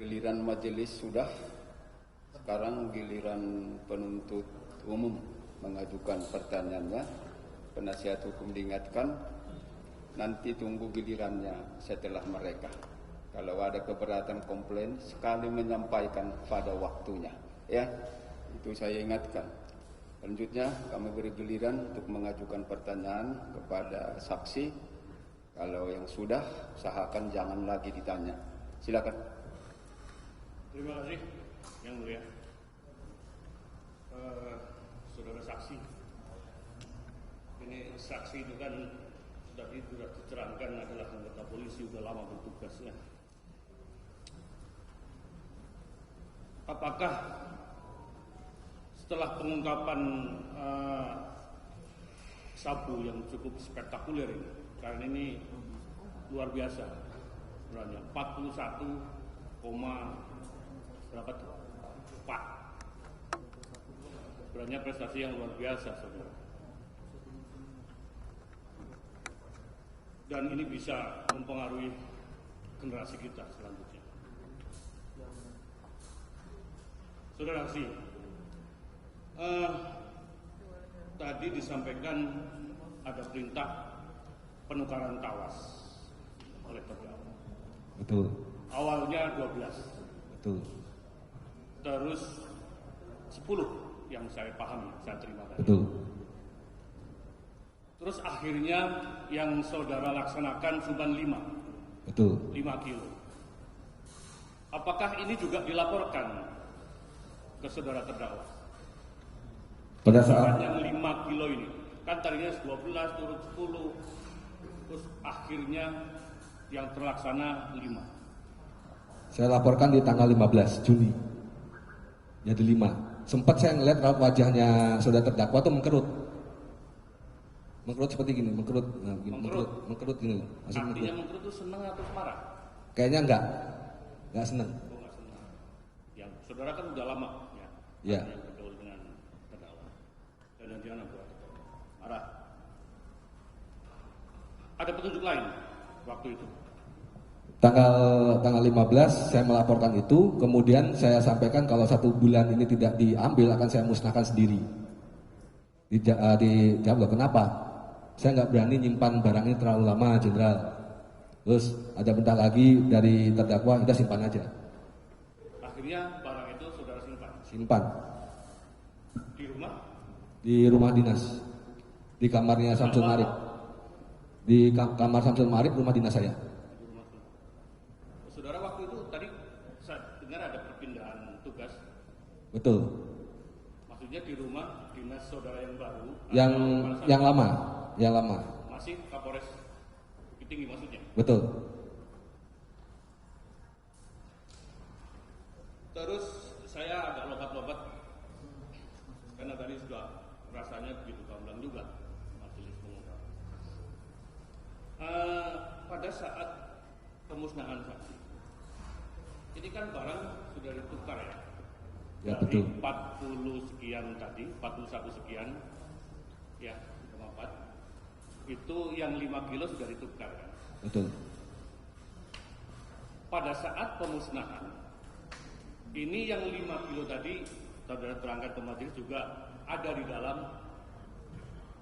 Giliran majelis sudah, sekarang giliran penuntut umum mengajukan pertanyaannya. Penasihat hukum diingatkan, nanti tunggu gilirannya setelah mereka. Kalau ada keberatan komplain, sekali menyampaikan pada waktunya. Ya, itu saya ingatkan. Selanjutnya kami beri giliran untuk mengajukan pertanyaan kepada saksi. Kalau yang sudah, usahakan jangan lagi ditanya. Silakan. Terima kasih, Yang Mulia. Saudara saksi, ini saksi itu kan sudah diterangkan adalah anggota polisi, sudah lama bertugasnya. Apakah setelah pengungkapan sabu yang cukup spektakuler ini, karena ini luar biasa, sebenarnya 41, berapa tuh? 4. Sebenarnya prestasi yang luar biasa, saudara. Dan ini bisa mempengaruhi generasi kita selanjutnya. Saudara saksi, tadi disampaikan ada perintah penukaran tawas oleh terdakwa. Betul. Awalnya 12. Betul. Terus 10 yang saya pahami, saya terima tadi. Betul. Terus akhirnya yang saudara laksanakan cuma 5. Betul. 5 kilo. Apakah ini juga dilaporkan ke saudara terdakwa? Pada saat yang 5 kilo ini, kan tadinya 12 turun 10, terus akhirnya yang terlaksana 5. saya laporkan di tanggal 15 Juni. Jadi 5. Sempat saya ngeliat raut wajahnya saudara terdakwa tuh mengkerut. Mengkerut seperti gini, mengkerut. Nah, begini, mengkerut gini. Artinya mengkerut itu senang atau marah? Kayaknya enggak senang. Oh, enggak senang. Yang saudara kan udah lama ya. Ya. Yang bergaul dengan terdakwa. Dan jangan buat marah. Ada petunjuk lain waktu itu? Tanggal 15 saya melaporkan itu, kemudian saya sampaikan kalau 1 bulan ini tidak diambil akan saya musnahkan sendiri. Dijawab, loh, kenapa? Saya nggak berani nyimpan barang ini terlalu lama, Jenderal. Terus ada bentar lagi dari terdakwa, udah simpan aja. Akhirnya barang itu saudara simpan? Simpan. Di rumah? Di rumah dinas. Di kamarnya Samsul Marif. Di kamar Samsul Marif, rumah dinas saya. Saudara waktu itu tadi saya dengar ada perpindahan tugas. Betul. Maksudnya di rumah dinas saudara yang baru. Yang lama, yang lama. Masih Kapolres Bukit Tinggi maksudnya. Betul. Terus saya agak lompat-lompat karena tadi sudah rasanya begitu gamblang juga majelis mengungkap. Pada saat pemusnahan saksi, ini kan barang sudah ditukar ya. Ya, dari betul. 40 sekian tadi, 41 sekian, ya, 4. Itu yang 5 kilo sudah ditukar kan? Betul. Pada saat pemusnahan, ini yang 5 kilo tadi, saudara terangkan ke majelis juga ada di dalam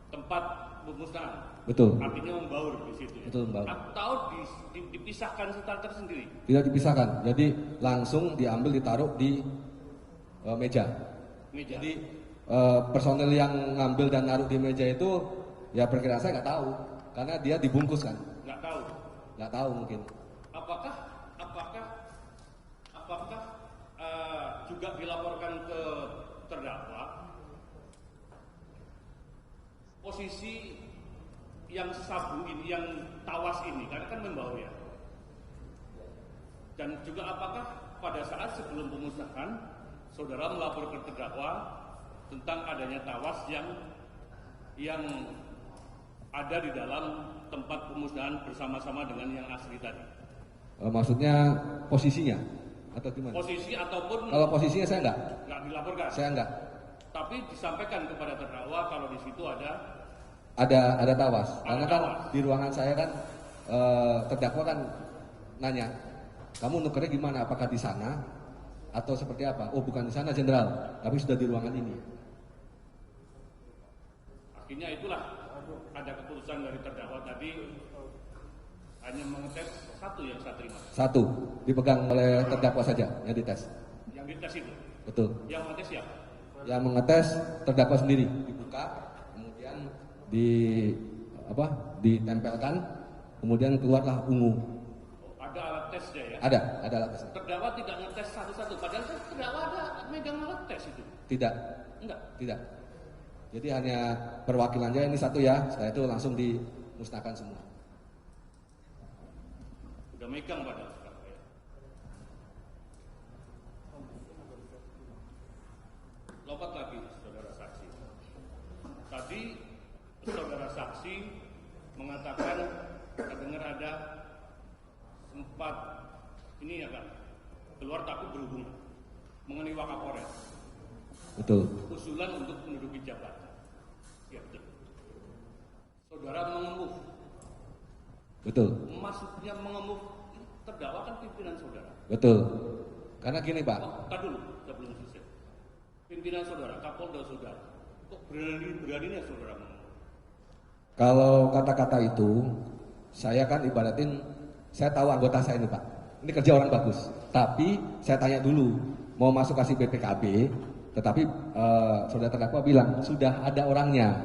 tempat pemusnahan. Betul. Artinya membaur di situ. Ya? Betul, membaur. Atau dipisahkan starter sendiri? Tidak dipisahkan, jadi langsung diambil ditaruh di meja. Jadi personel yang ngambil dan naruh di meja itu ya perkiraan saya nggak tahu karena dia dibungkus kan. Nggak tahu mungkin. Apakah juga dilaporkan ke terdakwa posisi yang sabu ini, yang tawas ini, karena kan membawa ya. Dan juga apakah pada saat sebelum pemusnahan saudara melapor ke terdakwa tentang adanya tawas yang ada di dalam tempat pemusnahan bersama-sama dengan yang asli tadi? Maksudnya posisinya atau gimana? Posisi ataupun kalau posisinya saya nggak dilaporkan. Saya enggak. Tapi disampaikan kepada terdakwa kalau di situ ada tawas. Karena kan tawas. di ruangan saya kan terdakwa kan nanya kamu nukernya gimana? Apakah di sana atau seperti apa? Oh, bukan di sana, Jenderal, tapi sudah di ruangan ini. Akhirnya itulah ada keputusan dari terdakwa tadi hanya mengetes satu yang saya terima. Satu, dipegang oleh terdakwa saja yang dites. Yang dites itu. Betul. Yang mengetes siapa? Yang mengetes terdakwa sendiri, dibuka, kemudian ditempelkan, kemudian keluarlah ungu. Ada alat tesnya ya? Ada alat tes. Terdakwa tidak ngetes satu-satu, padahal terdakwa ada megang alat tes itu. Tidak. Enggak. Tidak. Jadi hanya perwakilannya ini satu ya, setelah itu langsung dimusnahkan semua. Udah megang padahal sekarang ya. Lompat lagi saudara saksi. Tadi saudara saksi mengatakan terdengar ada sempat ini ya kan keluar takut berhubungan mengenai Wakapolres. Betul. Usulan untuk menduduki jabatan. Ya betul. Saudara mengemuh. Betul. Maksudnya mengemuh terdakwa kan pimpinan saudara. Betul. Karena gini Pak. Oh, tar dulu, sebelum selesai. Pimpinan saudara, Kapolda saudara. Kok beraninya saudara mengemuh? Kalau kata-kata itu, saya kan ibaratin, saya tahu anggota saya ini Pak. Ini kerja orang bagus. Tapi saya tanya dulu, mau masuk kasih BPKB, tetapi saudara terdakwa bilang sudah ada orangnya.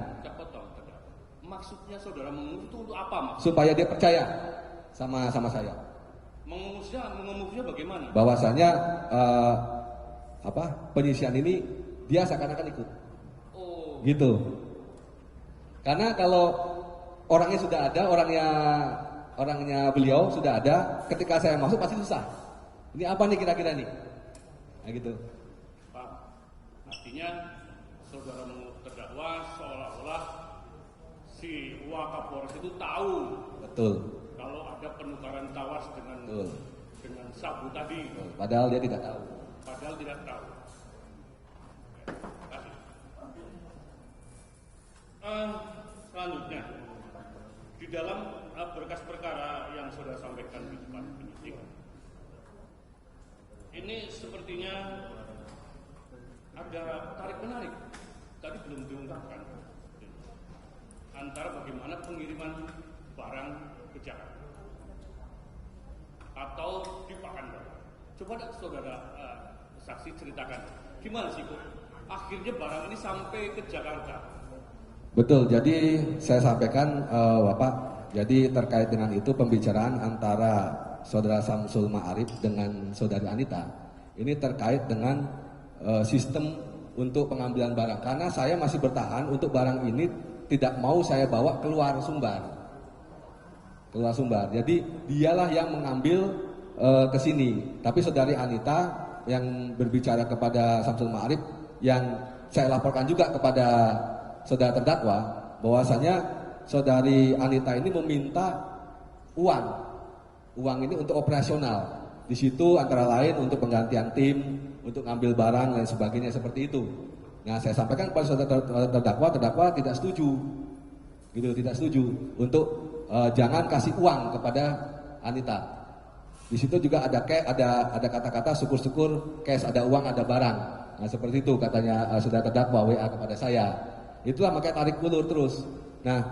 Maksudnya saudara mengemuh itu untuk apa maksudnya? Supaya dia percaya sama saya. Mengemuhnya bagaimana? Bahwasanya penyisian ini dia seakan-akan ikut. Oh. Gitu. Karena kalau orangnya sudah ada, orangnya beliau sudah ada, ketika saya masuk pasti susah. Ini apa nih kira-kira nih? Nah gitu. Pak, artinya saudara terdakwa seolah-olah si Wakapolres itu tahu. Betul. Kalau ada penukaran tawas dengan sabu tadi. Betul. Padahal dia tidak tahu. Padahal tidak tahu. Kasih. Selanjutnya, di dalam berkas perkara yang sudah sampaikan di depan penyidik, ini sepertinya ada tarik menarik. Tadi belum diungkapkan antara bagaimana pengiriman barang ke Jakarta atau di Pekanbaru. Coba saudara saksi ceritakan gimana sih kok akhirnya barang ini sampai ke Jakarta. Betul, jadi saya sampaikan Bapak, jadi terkait dengan itu pembicaraan antara saudara Samsul Ma'arif dengan saudari Anita, ini terkait dengan sistem untuk pengambilan barang. Karena saya masih bertahan untuk barang ini tidak mau saya bawa keluar Sumbar. Jadi dialah yang mengambil ke sini. Tapi saudari Anita yang berbicara kepada Samsul Ma'arif, yang saya laporkan juga kepada saudara terdakwa, bahwasanya saudari Anita ini meminta uang ini untuk operasional. Di situ antara lain untuk penggantian tim, untuk ngambil barang dan sebagainya seperti itu. Nah, saya sampaikan kepada saudara terdakwa tidak setuju, tidak setuju untuk jangan kasih uang kepada Anita. Di situ juga ada kata-kata syukur-syukur cash, ada uang, ada barang. Nah, seperti itu katanya saudara terdakwa WA kepada saya. Itulah makanya tarik ulur terus. Nah,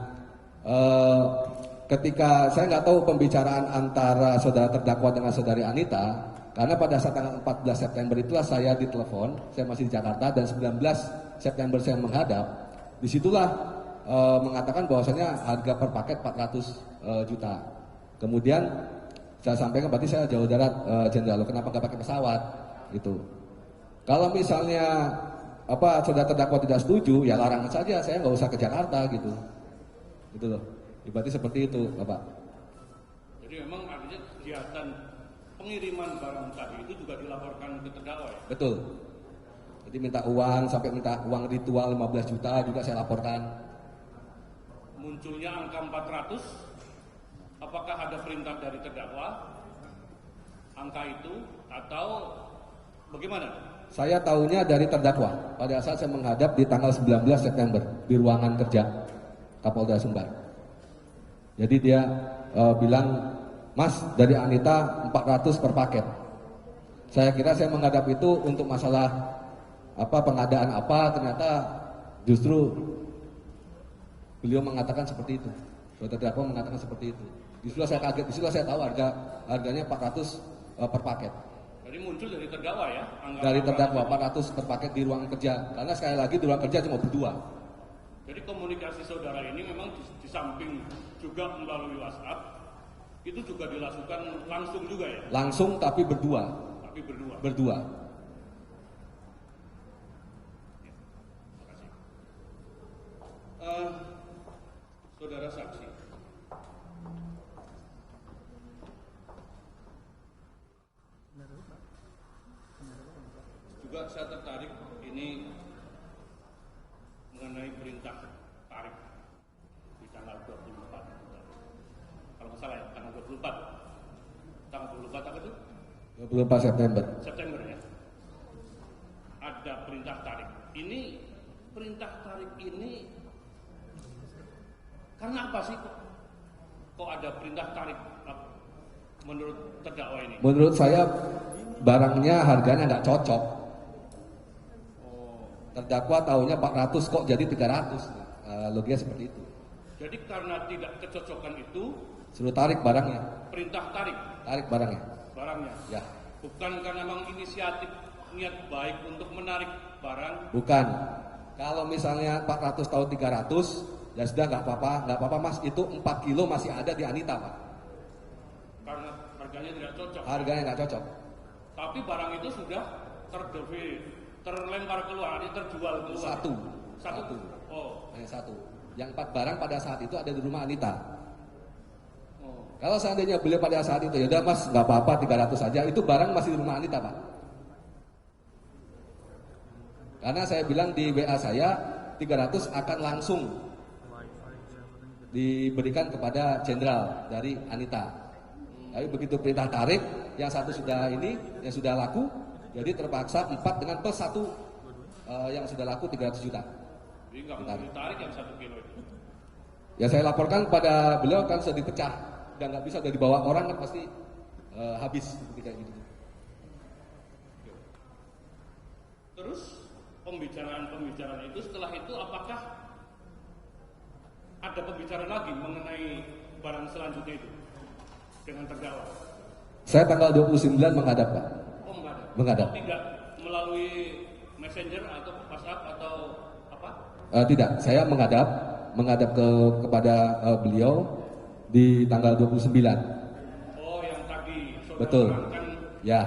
ketika saya nggak tahu pembicaraan antara saudara terdakwa dengan saudari Anita, karena pada saat tanggal 14 September itulah saya ditelepon, saya masih di Jakarta, dan 19 September saya menghadap. Disitulah mengatakan bahwasanya harga per paket 400 juta. Kemudian saya sampaikan berarti saya jauh darat Jenderal, kenapa nggak pakai pesawat? Gitu. Kalau misalnya saudara terdakwa tidak setuju, ya larangan saja, saya nggak usah ke Jakarta gitu loh. Berarti seperti itu, Bapak. Jadi memang artinya kegiatan pengiriman barang tadi itu juga dilaporkan ke terdakwa ya? Betul. Jadi minta uang, sampai minta uang ritual 15 juta juga saya laporkan. Munculnya angka 400, apakah ada perintah dari terdakwa angka itu atau bagaimana? Saya tahunya dari terdakwa pada saat saya menghadap di tanggal 19 September di ruangan kerja Kapolda Sumbar. Jadi dia bilang Mas dari Anita 400 per paket. Saya kira saya menghadap itu untuk masalah pengadaan ternyata justru beliau mengatakan seperti itu. Terdakwa mengatakan seperti itu. Disitulah saya kaget, disitulah saya tahu harganya 400 per paket. Jadi muncul dari terdakwa ya? Dari terdakwa 400 per paket di ruang kerja. Karena sekali lagi di ruang kerja cuma berdua. Jadi komunikasi saudara ini memang di samping juga melalui WhatsApp, itu juga dilakukan langsung juga ya? Langsung tapi berdua. Tapi berdua. Berdua. Saudara saksi, juga saya tertarik ini mengenai perintah tarik di tanggal 24. Kalau nggak salah ya, tanggal 24. Tanggal 24 apa itu? 24 September. September ya. Ada perintah tarik. Ini perintah tarik ini karena apa sih kok ada perintah tarik menurut terdakwa ini? Menurut saya barangnya harganya nggak cocok. Terdakwa tahunya 400 kok jadi 300. Logiknya seperti itu. Jadi karena tidak kecocokan itu suruh tarik barangnya. Perintah tarik. Tarik barangnya. Barangnya. Ya. Bukan karena memang inisiatif niat baik untuk menarik barang. Bukan. Kalau misalnya 400 tahun 300, ya sudah nggak apa-apa Mas. Itu 4 kilo masih ada di Anita Pak. Karena harganya tidak cocok. Harganya nggak cocok. Tapi barang itu sudah terlempar keluar, terjual keluar. Satu. Oh. Hanya satu. Yang 4 barang pada saat itu ada di rumah Anita. Oh. Kalau seandainya beliau pada saat itu, ya udah Mas, nggak apa-apa 300 saja. Itu barang masih di rumah Anita Pak. Karena saya bilang di WA saya 300 akan langsung diberikan kepada jenderal dari Anita. Tapi begitu perintah tarik, yang satu sudah yang sudah laku, jadi terpaksa 4 dengan plus 1 yang sudah laku 300 juta. Jadi nggak mau ditarik yang 1 kilo itu? Ya saya laporkan pada beliau kan sudah dipecah dan nggak bisa, udah dibawa orang kan pasti habis ketika gitu. Terus pembicaraan itu setelah itu apakah ada pembicaraan lagi mengenai barang selanjutnya itu dengan terdakwa? Saya tanggal 29 menghadap Pak. Oh menghadap? Menghadap. Oh, tidak melalui messenger atau WhatsApp atau apa? Tidak, saya menghadap kepada beliau di tanggal 29. Oh yang tadi saudara betul. Ya.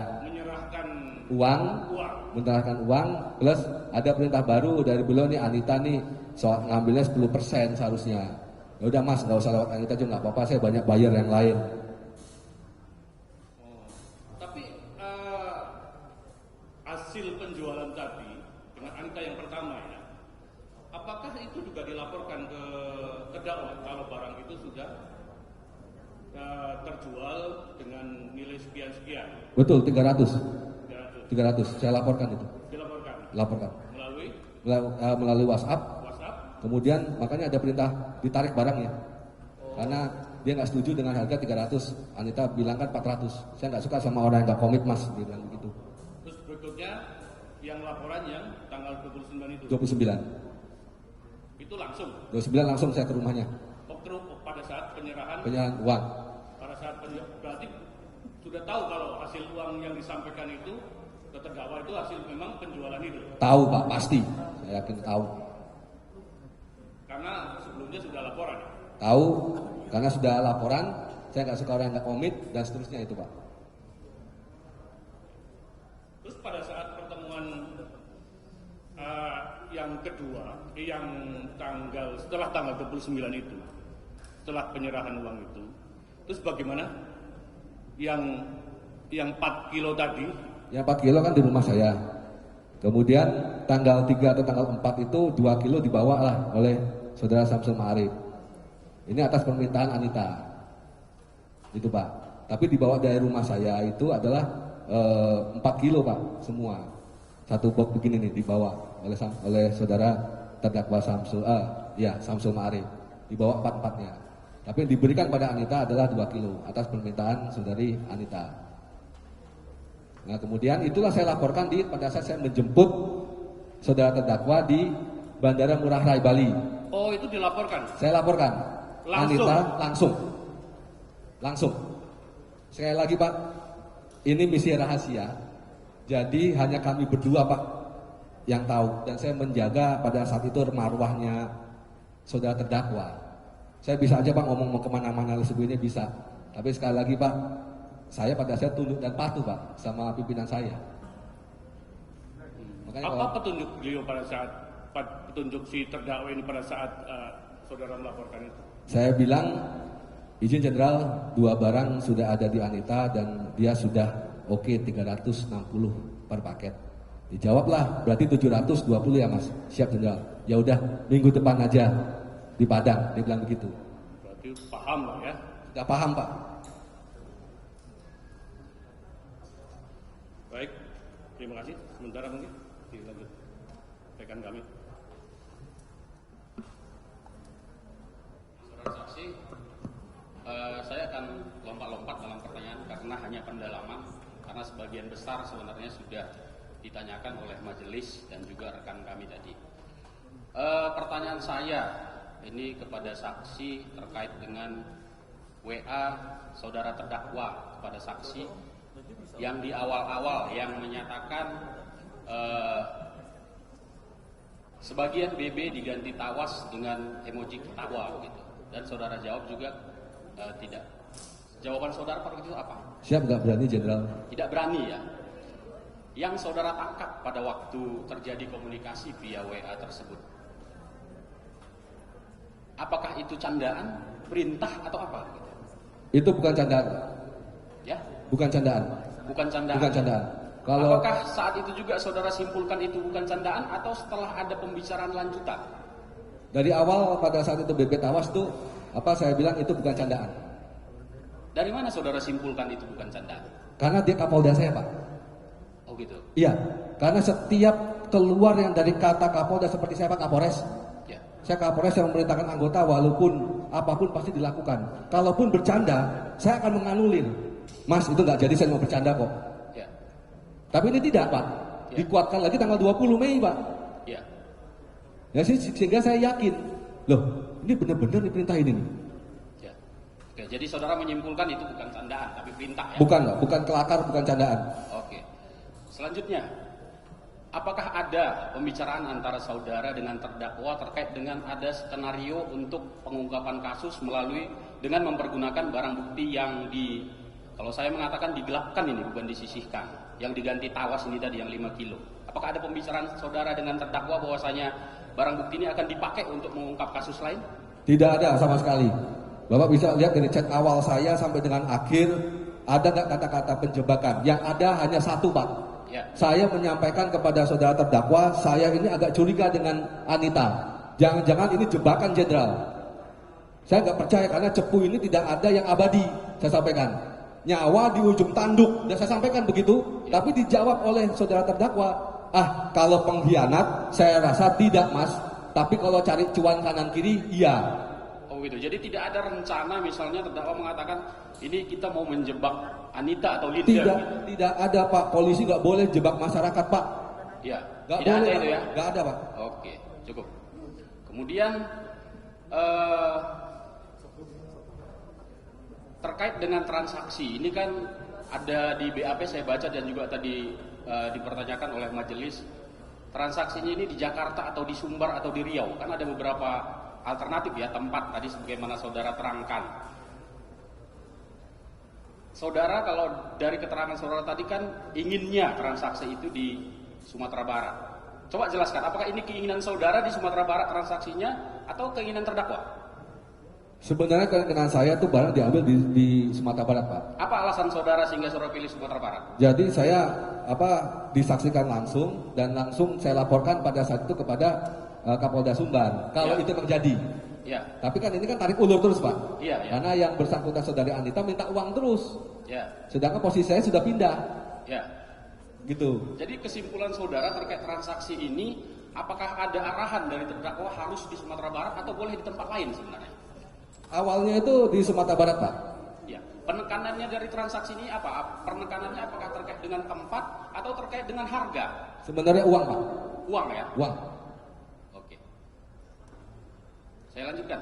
Menyerahkan uang plus ada perintah baru dari beliau nih, Anita nih soal ngambilnya 10% seharusnya. Ya udah Mas, nggak usah lewat Anita juga nggak apa-apa, saya banyak bayar yang lain. Tapi hasil penjualan tadi dengan Anita yang pertama ya, apakah itu juga dilaporkan ke terdakwa kalau barang itu sudah terjual dengan nilai sekian-sekian? Betul, 300, saya laporkan itu. Laporkan. Melalui WhatsApp. Kemudian makanya ada perintah ditarik barangnya. Karena dia nggak setuju dengan harga 300. Anita bilang kan 400. Saya nggak suka sama orang yang nggak komit Mas, dia bilang begitu. Terus berikutnya yang laporan yang tanggal 29 itu? 29. Itu langsung? 29 langsung saya ke rumahnya. Pada saat penyerahan uang. Pada saat berarti sudah tahu kalau hasil uang yang disampaikan itu ke terdakwa itu hasil memang penjualan itu? Tahu Pak, pasti. Saya yakin tahu. Karena sebelumnya sudah laporan? Tahu, karena sudah laporan. Saya nggak suka orang yang nggak komit dan seterusnya itu Pak. Terus pada saat pertemuan yang kedua, yang setelah tanggal 29 itu, setelah penyerahan uang itu, terus bagaimana? Yang 4 kilo tadi? Yang 4 kilo kan di rumah saya. Kemudian tanggal 3 atau tanggal 4 itu 2 kilo dibawa lah oleh saudara Samsul Ma'arif. Ini atas permintaan Anita. Itu Pak. Tapi dibawa dari rumah saya itu adalah 4 kilo Pak, semua. Satu box begini nih dibawa oleh saudara terdakwa Samsul Ma'arif. Dibawa 4-4-nya. Tapi yang diberikan pada Anita adalah 2 kilo atas permintaan saudari Anita. Nah kemudian itulah saya laporkan pada saat saya menjemput saudara terdakwa di Bandara Ngurah Rai Bali. Oh itu dilaporkan? Saya laporkan. Langsung? Anita langsung. Sekali lagi Pak, ini misi rahasia. Jadi hanya kami berdua Pak yang tahu. Dan saya menjaga pada saat itu marwahnya saudara terdakwa. Saya bisa aja Pak ngomong mau kemana-mana sebelumnya bisa. Tapi sekali lagi Pak, saya pada saat tunduk dan patuh Pak sama pimpinan saya. Makanya apa petunjuk beliau pada saat petunjuk si terdakwa ini pada saat saudara melaporkan itu? Saya bilang izin jenderal 2 barang sudah ada di Anita dan dia sudah oke 360 per paket. Dijawablah berarti 720 ya Mas. Siap jenderal. Ya udah minggu depan aja di Padang, dia bilang begitu. Berarti paham lah ya? Sudah paham Pak. Baik, terima kasih. Sementara mungkin dilanjut rekan kami. Saudara saksi, saya akan lompat-lompat dalam pertanyaan karena hanya pendalaman, karena sebagian besar sebenarnya sudah ditanyakan oleh majelis dan juga rekan kami tadi. Pertanyaan saya ini kepada saksi terkait dengan WA saudara terdakwa kepada saksi yang di awal-awal yang menyatakan sebagian BB diganti tawas dengan emoji ketawa gitu. Dan saudara jawab juga tidak. Jawaban saudara pada waktu itu apa? Siap nggak berani jenderal? Tidak berani ya. Yang saudara tangkap pada waktu terjadi komunikasi via WA tersebut, apakah itu candaan, perintah atau apa? Itu bukan candaan. Ya? Bukan candaan. Bukan candaan. Bukan candaan. Kalau apakah saat itu juga saudara simpulkan itu bukan candaan atau setelah ada pembicaraan lanjutan? Dari awal pada saat itu BP tawas tuh saya bilang itu bukan candaan. Dari mana saudara simpulkan itu bukan candaan? Karena dia Kapolda saya Pak. Oh gitu. Iya. Karena setiap keluar yang dari kata Kapolda seperti saya Pak Kapolres. Ya. Saya Kapolres yang memerintahkan anggota walaupun apapun pasti dilakukan. Kalaupun bercanda, saya akan menganulir. Mas itu nggak jadi saya mau bercanda kok. Ya. Tapi ini tidak Pak. Ya. Dikuatkan lagi tanggal 20 Mei Pak. Ya. Ya sehingga saya yakin, loh ini benar-benar diperintah ini nih. Ya. Oke, jadi saudara menyimpulkan itu bukan candaan tapi perintah ya? Bukan Pak, bukan kelakar, bukan candaan. Oke. Selanjutnya, apakah ada pembicaraan antara saudara dengan terdakwa terkait dengan ada skenario untuk pengungkapan kasus melalui dengan mempergunakan barang bukti yang kalau saya mengatakan digelapkan ini bukan disisihkan, yang diganti tawas ini tadi yang 5 kilo. Apakah ada pembicaraan saudara dengan terdakwa bahwasanya barang bukti ini akan dipakai untuk mengungkap kasus lain? Tidak ada sama sekali. Bapak bisa lihat dari chat awal saya sampai dengan akhir, ada nggak kata-kata penjebakan? Yang ada hanya satu Pak. Ya. Saya menyampaikan kepada saudara terdakwa, saya ini agak curiga dengan Anita. Jangan-jangan ini jebakan jenderal. Saya nggak percaya karena cepu ini tidak ada yang abadi. Saya sampaikan. Nyawa di ujung tanduk. Dan saya sampaikan begitu. Ya. Tapi dijawab oleh saudara terdakwa, kalau pengkhianat saya rasa tidak Mas. Tapi kalau cari cuan kanan kiri, iya. Oh gitu. Jadi tidak ada rencana misalnya terdakwa mengatakan ini kita mau menjebak Anita atau Linda. Tidak ada Pak. Polisi nggak boleh jebak masyarakat Pak. Iya. Nggak Tidak boleh, ada itu ya. Nggak ada Pak. Oke, cukup. Kemudian terkait dengan transaksi ini kan ada di BAP saya baca dan juga tadi dipertanyakan oleh majelis, transaksinya ini di Jakarta atau di Sumbar atau di Riau, kan ada beberapa alternatif ya tempat tadi sebagaimana saudara terangkan. Saudara kalau dari keterangan saudara tadi kan inginnya transaksi itu di Sumatera Barat. Coba jelaskan apakah ini keinginan saudara di Sumatera Barat transaksinya atau keinginan terdakwa? Sebenarnya keinginan saya tuh barang diambil di Sumatera Barat Pak. Apa alasan saudara sehingga saudara pilih Sumatera Barat? Jadi saya disaksikan langsung dan langsung saya laporkan pada saat itu kepada Kapolda Sumbar kalau Ya. itu terjadi. Ya. Tapi kan ini kan tarik ulur terus Pak. Iya, ya. Karena yang bersangkutan saudari Anita minta uang terus. Ya. Sedangkan posisi saya sudah pindah. Ya. Gitu. Jadi kesimpulan saudara terkait transaksi ini, apakah ada arahan dari terdakwa harus di Sumatera Barat atau boleh di tempat lain sebenarnya? Awalnya itu di Sumatera Barat, Pak. Ya, penekanannya dari transaksi ini apa? Penekanannya apakah terkait dengan tempat atau terkait dengan harga? Sebenarnya uang, Pak. Uang ya? Uang. Oke. Saya lanjutkan.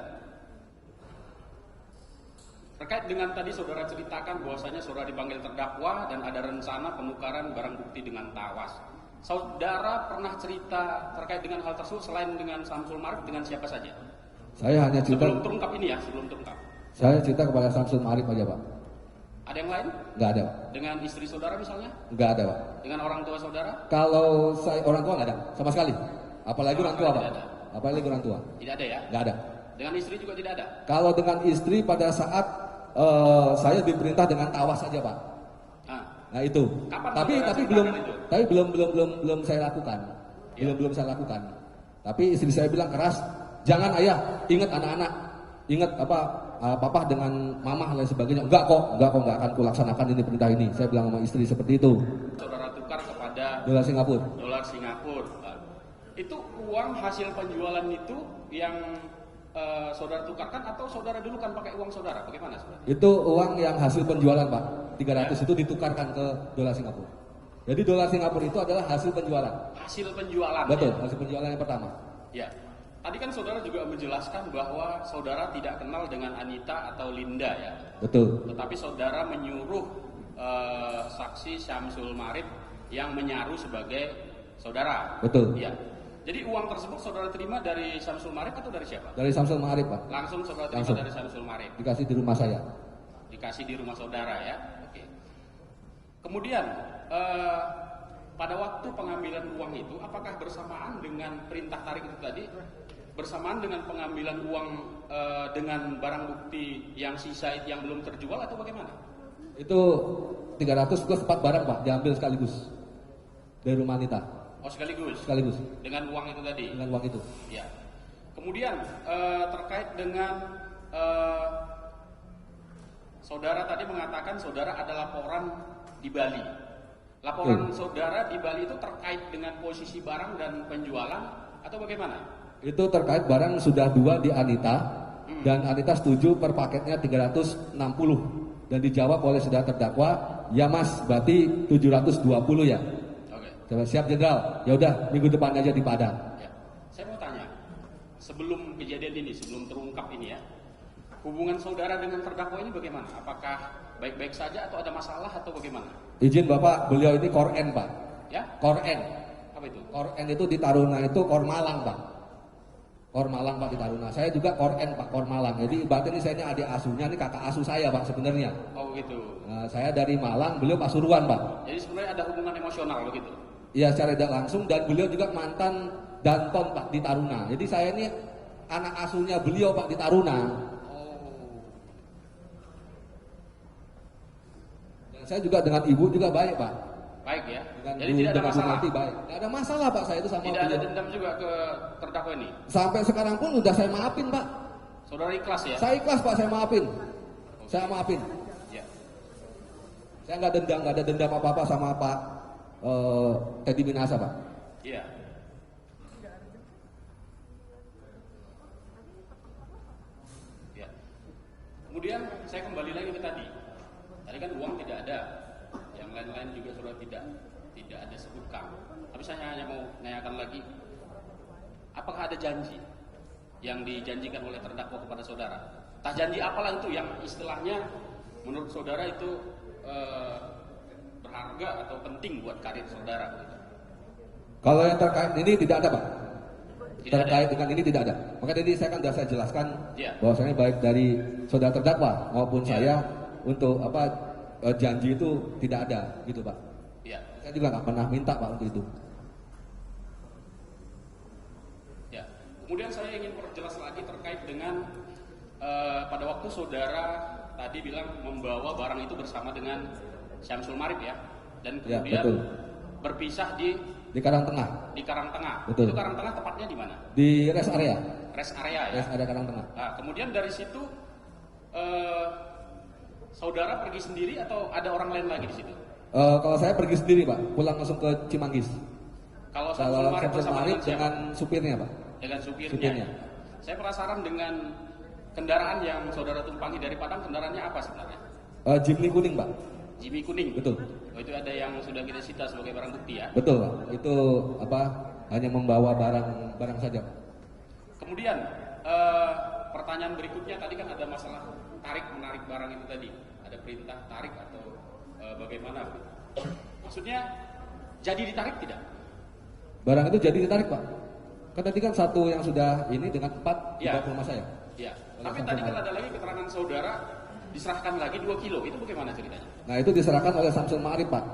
Terkait dengan tadi saudara ceritakan bahwasanya saudara dipanggil terdakwa dan ada rencana penukaran barang bukti dengan tawas. Saudara pernah cerita terkait dengan hal tersebut selain dengan Samsul Marif dengan siapa saja? Saya hanya cerita. Sebelum terungkap ini ya, sebelum terungkap. Saya cerita kepada Samsul Marif aja, Pak. Ada yang lain? Nggak ada, Pak. Dengan istri saudara misalnya? Nggak ada, Pak. Dengan orang tua saudara? Kalau saya orang tua nggak ada, sama sekali. Apalagi orang tua, Pak. Tidak ada. Apalagi orang tua. Tidak ada ya? Nggak ada. Dengan istri juga tidak ada? Kalau dengan istri pada saat saya diperintah dengan tawas saja, Pak. Nah itu. Kapan Tapi belum saya lakukan. Ya. Belum saya lakukan. Tapi istri saya bilang keras, jangan ayah, ingat anak-anak, ingat papa dengan mama dan sebagainya. Enggak kok nggak akan kulaksanakan ini perintah ini. Saya bilang sama istri seperti itu. Saudara tukar kepada Dolar Singapura. dolar Singapura. Itu uang hasil penjualan itu yang saudara tukarkan atau saudara dulu kan pakai uang saudara? Bagaimana sebenarnya? Itu uang yang hasil penjualan, Pak. 300 itu ditukarkan ke dolar Singapura. Jadi dolar Singapura itu adalah hasil penjualan. Hasil penjualan. Betul, Ya? hasil penjualan yang pertama. Ya. Tadi kan saudara juga menjelaskan bahwa saudara tidak kenal dengan Anita atau Linda ya. Betul. Tetapi saudara menyuruh saksi Syamsul Marif yang menyaru sebagai saudara. Betul. Ya. Jadi uang tersebut saudara terima dari Syamsul Marif atau dari siapa? Dari Samsul Ma'arif, Pak. Langsung saudara terima Langsung. dari Syamsul Marif. Dikasih di rumah saya. Dikasih di rumah saudara ya. Oke. Kemudian pada waktu pengambilan uang itu apakah bersamaan dengan perintah tarik itu tadi? Bersamaan dengan pengambilan uang dengan barang bukti yang sisa yang belum terjual atau bagaimana? Itu 300 plus 4 barang, Pak, diambil sekaligus dari rumah Anita. Oh sekaligus? Sekaligus Dengan uang itu tadi? dengan uang itu. Ya. Kemudian terkait dengan saudara tadi mengatakan saudara ada laporan di Bali. Laporan saudara di Bali itu terkait dengan posisi barang dan penjualan atau bagaimana? Itu terkait barang sudah 2 di Anita dan Anita setuju per paketnya 360 dan dijawab oleh saudara terdakwa, ya Mas, berarti 720 ya. Oke. Siap Jenderal. Ya udah, minggu depan aja di Padang. Ya. Saya mau tanya, sebelum kejadian ini, sebelum terungkap ini ya, hubungan saudara dengan terdakwa ini bagaimana? Apakah baik-baik saja atau ada masalah atau bagaimana? Izin Bapak, beliau ini Koren, Pak. Ya? Koren. Apa itu? Koren itu di Taruna itu Kor Malang, Pak. Kor Malang, Pak, di Taruna. Saya juga Koren, Pak, Kor Malang. Jadi ibaratnya ini saya ini adik asuhnya, ini kakak asuh saya, Pak, sebenarnya. Oh gitu. Nah, saya dari Malang, beliau Pasuruan, Pak. Jadi sebenarnya ada hubungan emosional begitu? Iya, secara tidak langsung, dan beliau juga mantan Danton, Pak, di Taruna. Jadi saya ini anak asuhnya beliau, Pak, di Taruna. Dan saya juga dengan ibu juga baik, Pak. Baik ya. Dengan Jadi tidak ada dengan Bu masalah. Marti baik. Tidak ada masalah, Pak, saya itu sama Tidak ada beliau. dendam juga ke terdakwa ini. Sampai sekarang pun udah saya maafin, Pak. Saudara ikhlas ya? Saya ikhlas, Pak, saya maafin. Saya maafin. Ya. Saya nggak ada dendam apa-apa sama Pak Teddy Minahasa, Pak. Iya. Ya. Kemudian saya kembali lagi ke tadi. Tadi kan uang tidak ada, yang lain-lain juga sudah tidak ada sebutkan. Tapi saya hanya mau menanyakan lagi, apakah ada janji yang dijanjikan oleh terdakwa kepada saudara? Entah janji apalah itu yang istilahnya menurut saudara itu berharga atau penting buat karir saudara gitu. Kalau yang terkait ini tidak ada, Pak. Tidak Terkait ada. dengan ini tidak ada. Maka tadi saya kan sudah saya jelaskan Ya. bahwasanya baik dari saudara terdakwa maupun Ya. saya untuk janji itu tidak ada, gitu, Pak. Ya. Saya juga nggak pernah minta, Pak, untuk itu. Ya. Kemudian saya ingin perjelas lagi terkait dengan pada waktu saudara tadi bilang membawa barang itu bersama dengan Syamsul Marif ya, dan Ya, kemudian betul. berpisah di Karangtengah, Karangtengah. Betul. Itu Karangtengah tepatnya di mana? di rest area, Rest area ya. rest area Karangtengah. Nah, kemudian dari situ saudara pergi sendiri atau ada orang lain lagi di situ? Kalau saya pergi sendiri, Pak, pulang langsung ke Cimanggis. Kalau Syamsul Marif Samsul bersama Marif dengan siapa? dengan supirnya, Pak. Dengan supirnya. Supirnya. Saya penasaran dengan kendaraan yang saudara tumpangi dari Padang, kendaraannya apa sebenarnya? Jeepney kuning, Pak. Jeepney kuning? Betul. Oh, itu ada yang sudah kita sita sebagai barang bukti ya? Betul, Pak. Itu hanya membawa barang saja. Kemudian pertanyaan berikutnya tadi kan ada masalah tarik menarik barang itu tadi, ada perintah tarik atau bagaimana? Maksudnya jadi ditarik tidak? Barang itu jadi ditarik, Pak. Kan tadi kan satu yang sudah ini dengan 4 dibawa ke rumah saya. Iya. Tapi tadi kan ada lagi keterangan saudara diserahkan lagi 2 kilo. Itu bagaimana ceritanya? Nah, itu diserahkan oleh Samsul Ma'arif, Pak,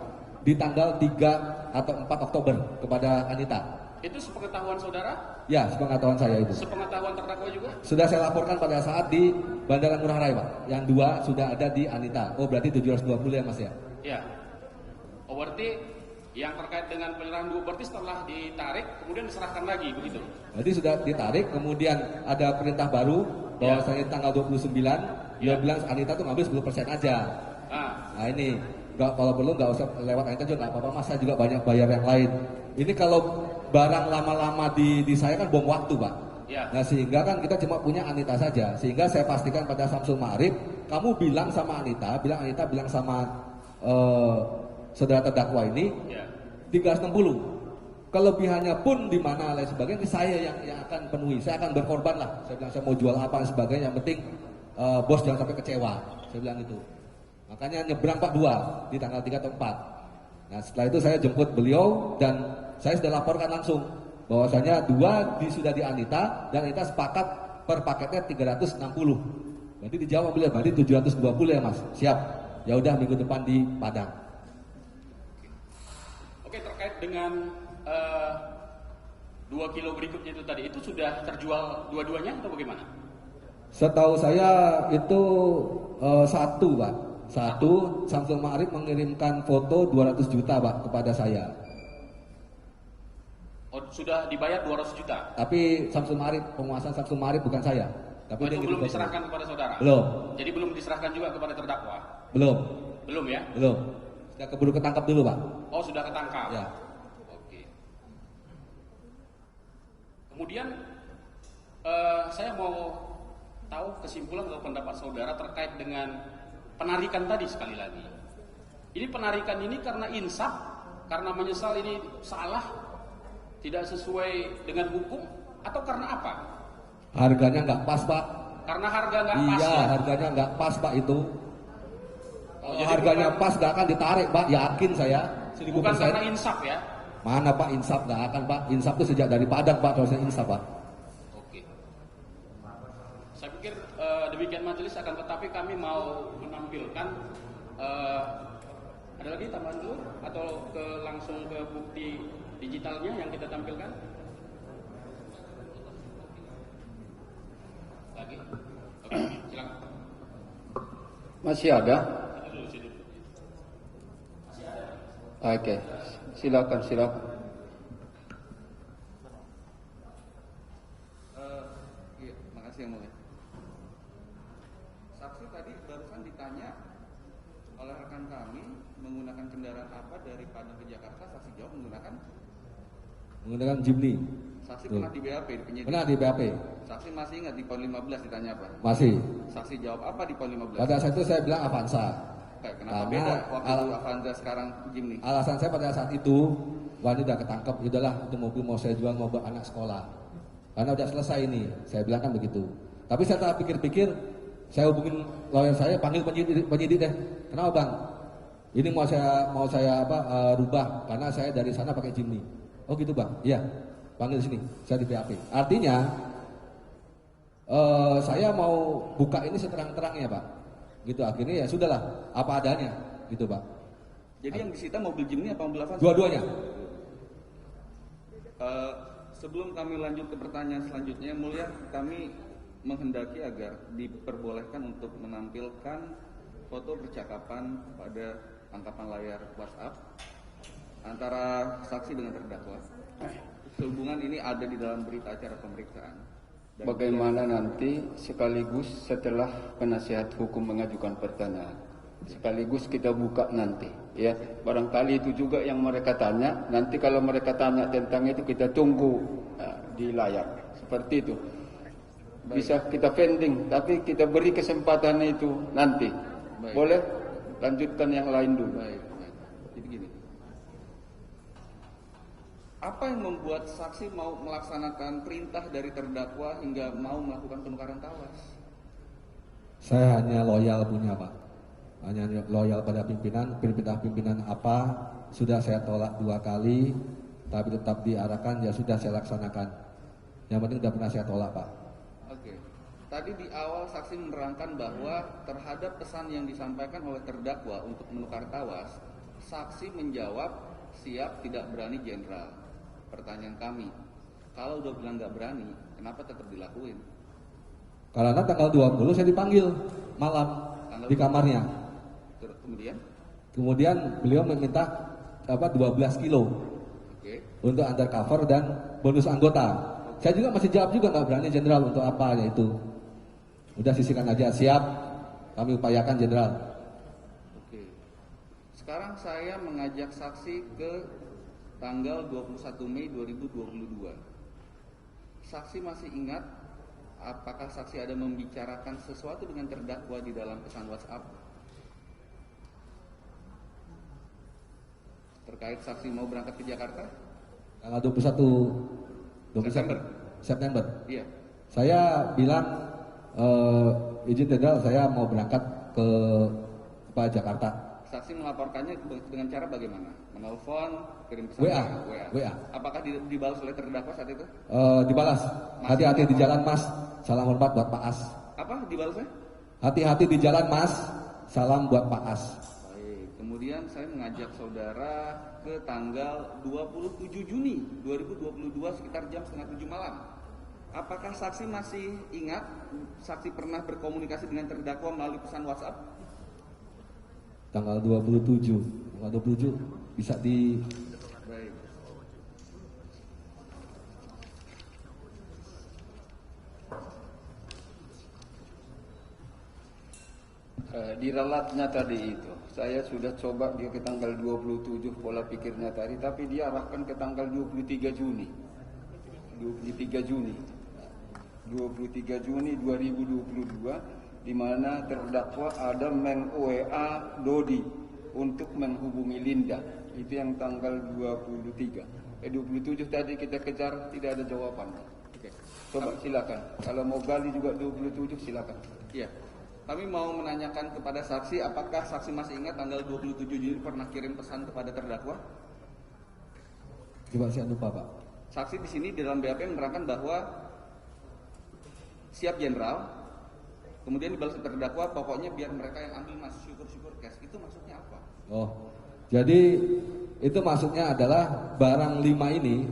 di tanggal 3 atau 4 Oktober kepada Anita. Itu sepengetahuan saudara? Ya, sepengetahuan saya itu. Sepengetahuan terdakwa juga? Sudah saya laporkan pada saat di Bandara Ngurah Rai, Pak. Yang 2 sudah ada di Anita. Oh, berarti 720 ya, Mas ya? Ya. Oh, berarti yang terkait dengan penyerahan 2 berarti setelah ditarik kemudian diserahkan lagi begitu? Jadi sudah ditarik, kemudian ada perintah baru bahwasanya tanggal 29 dia bilang Anita tuh ngambil 10% aja. Nah ini kalau perlu nggak usah lewat Anita juga nggak apa-apa, Mas, saya juga banyak bayar yang lain. Ini kalau barang lama-lama di saya kan bom waktu, Pak. Ya. Nah sehingga kan kita cuma punya Anita saja, sehingga saya pastikan pada Samsul Ma'arif, kamu bilang sama Anita bilang sama saudara terdakwa ini 360. Kelebihannya pun di mana lain sebagainya, saya yang akan penuhi, saya akan berkorban lah. Saya bilang saya mau jual apa dan sebagainya, yang penting bos jangan sampai kecewa. Saya bilang itu. Makanya nyebrang Pak 2 di tanggal 3 atau 4. Nah setelah itu saya jemput beliau dan saya sudah laporkan langsung bahwasanya 2 sudah di Anita dan Anita sepakat per paketnya 360. Berarti dijawab beliau, berarti 720 ya, Mas. Siap. Ya udah minggu depan di Padang. Oke, terkait dengan 2 kilo berikutnya itu tadi, itu sudah terjual dua-duanya atau bagaimana? Setahu saya itu 1, Pak. 1, Samsul Ma'arif mengirimkan foto 200 juta, Pak, kepada saya. Oh, sudah dibayar 200 juta? Tapi Samsul Ma'arif, penguasaan Samsul Ma'arif bukan saya. Tapi itu belum diserahkan kepada saudara? Belum. Jadi belum diserahkan juga kepada terdakwa? Belum. Belum ya? Belum. Sudah keburu ketangkap dulu, Pak. Oh, sudah ketangkap? Ya. Oke. Kemudian saya mau tahu kesimpulan atau pendapat saudara terkait dengan penarikan tadi sekali lagi. Ini penarikan ini karena insaf, karena menyesal ini salah, tidak sesuai dengan hukum, atau karena apa? Harganya nggak pas, Pak. Karena harga nggak pas. Iya, ya? harganya nggak pas, Pak, itu. Oh, jadi harganya bukan, pas nggak akan ditarik, Pak. Yakin saya. 1000%. Bukan karena insaf ya? Mana, Pak, insaf nggak akan, Pak. Insaf itu sejak dari Padang, Pak, kalau saya insaf, Pak. Oke. Saya pikir demikian majelis, akan tetapi kami mau menampilkan ada lagi tambahan dulu atau langsung ke bukti digitalnya yang kita tampilkan? Lagi? Oke, silakan. Masih ada? Oke, silakan. Iya, makasih yang mulia. Saksi tadi barusan ditanya oleh rekan kami menggunakan kendaraan apa dari Padang ke Jakarta. Saksi jawab menggunakan Jeepney. Saksi pernah di BAP di penyidik. Pernah di BAP. Saksi masih ingat di PON 15 ditanya apa? Masih. Saksi jawab apa di PON 15? Pada saat itu saya bilang Avanza. Kenapa beda waktu Avanza sekarang Jeepney? Alasan saya pada saat itu, wah ini udah ketangkep, udahlah itu mobil mau saya jual, mau buat anak sekolah. Karena udah selesai ini, saya bilang kan begitu. Tapi saya tak pikir-pikir, saya hubungin lawyer saya, panggil penyidik deh. Kenapa, Bang? Ini mau saya rubah karena saya dari sana pakai Jeepney. Oh gitu, Bang? Iya. Panggil sini, saya di BAP. Artinya saya mau buka ini seterang-terangnya, Pak. Gitu, akhirnya ya sudahlah, apa adanya, gitu, Pak. Jadi yang disita mobil Jeepney apa mobil Avanza? Dua-duanya. Sebelum kami lanjut ke pertanyaan selanjutnya, mulia, kami menghendaki agar diperbolehkan untuk menampilkan foto percakapan pada tangkapan layar WhatsApp antara saksi dengan terdakwa. Sehubungan ini ada di dalam berita acara pemeriksaan. Bagaimana nanti sekaligus setelah penasihat hukum mengajukan pertanyaan, sekaligus kita buka nanti, ya. Barangkali itu juga yang mereka tanya. Nanti kalau mereka tanya tentang itu kita tunggu di layar, seperti itu. bisa kita pending, tapi kita beri kesempatan itu nanti. Baik. Boleh? Lanjutkan yang lain dulu. Baik. Jadi gini. Apa yang membuat saksi mau melaksanakan perintah dari terdakwa hingga mau melakukan penukaran tawas? Saya hanya loyal punya Pak, hanya loyal pada pimpinan. Perintah pimpinan apa sudah saya tolak 2 kali, tapi tetap diarahkan ya sudah saya laksanakan. Yang penting sudah pernah saya tolak Pak. Oke. Tadi di awal saksi menerangkan bahwa terhadap pesan yang disampaikan oleh terdakwa untuk menukar tawas, saksi menjawab siap, tidak berani jenderal. Pertanyaan kami, kalau udah bilang nggak berani, kenapa tetap dilakuin? Karena tanggal 20 saya dipanggil malam di kamarnya. Kemudian beliau meminta 12 kilo untuk undercover dan bonus anggota. Saya juga masih jawab juga nggak berani jenderal, untuk apa ya itu. Udah sisihkan aja, siap, kami upayakan jenderal. Oke. Sekarang saya mengajak saksi ke tanggal 21 Mei 2022. Saksi masih ingat apakah saksi ada membicarakan sesuatu dengan terdakwa di dalam pesan WhatsApp? Terkait saksi mau berangkat ke Jakarta? Tanggal 21 September. Iya. Saya bilang izin jenderal, saya mau berangkat ke Jakarta. Saksi melaporkannya dengan cara bagaimana? Menelpon, kirim pesan WA. Apakah dibalas oleh terdakwa saat itu? Dibalas. Hati-hati di jalan Mas. Salam hormat buat Pak As. Apa dibalasnya? Hati-hati di jalan Mas. Salam buat Pak As. Baik. Kemudian saya mengajak saudara ke tanggal 27 Juni 2022 sekitar jam 6:30 malam. Apakah saksi masih ingat saksi pernah berkomunikasi dengan terdakwa melalui pesan WhatsApp? Tanggal 27 bisa di... Baik. Diralatnya tadi itu, saya sudah coba dia ke tanggal 27 pola pikirnya tadi, tapi dia arahkan ke tanggal 23 Juni 2022, di mana terdakwa ada meng-WA Dodi untuk menghubungi Linda. Itu yang tanggal 27 tadi kita kejar, tidak ada jawabannya. Oke. Coba silakan. Kalau mau gali juga 27 silakan. Iya. Kami mau menanyakan kepada saksi, apakah saksi masih ingat tanggal 27 Juni pernah kirim pesan kepada terdakwa? Coba saya lupa Pak. Saksi di sini di dalam BAP menerangkan bahwa siap jenderal. Kemudian dibalas terdakwa, pokoknya biar mereka yang ambil Mas, syukur-syukur cash. Itu maksudnya apa? Oh, jadi itu maksudnya adalah barang 5 ini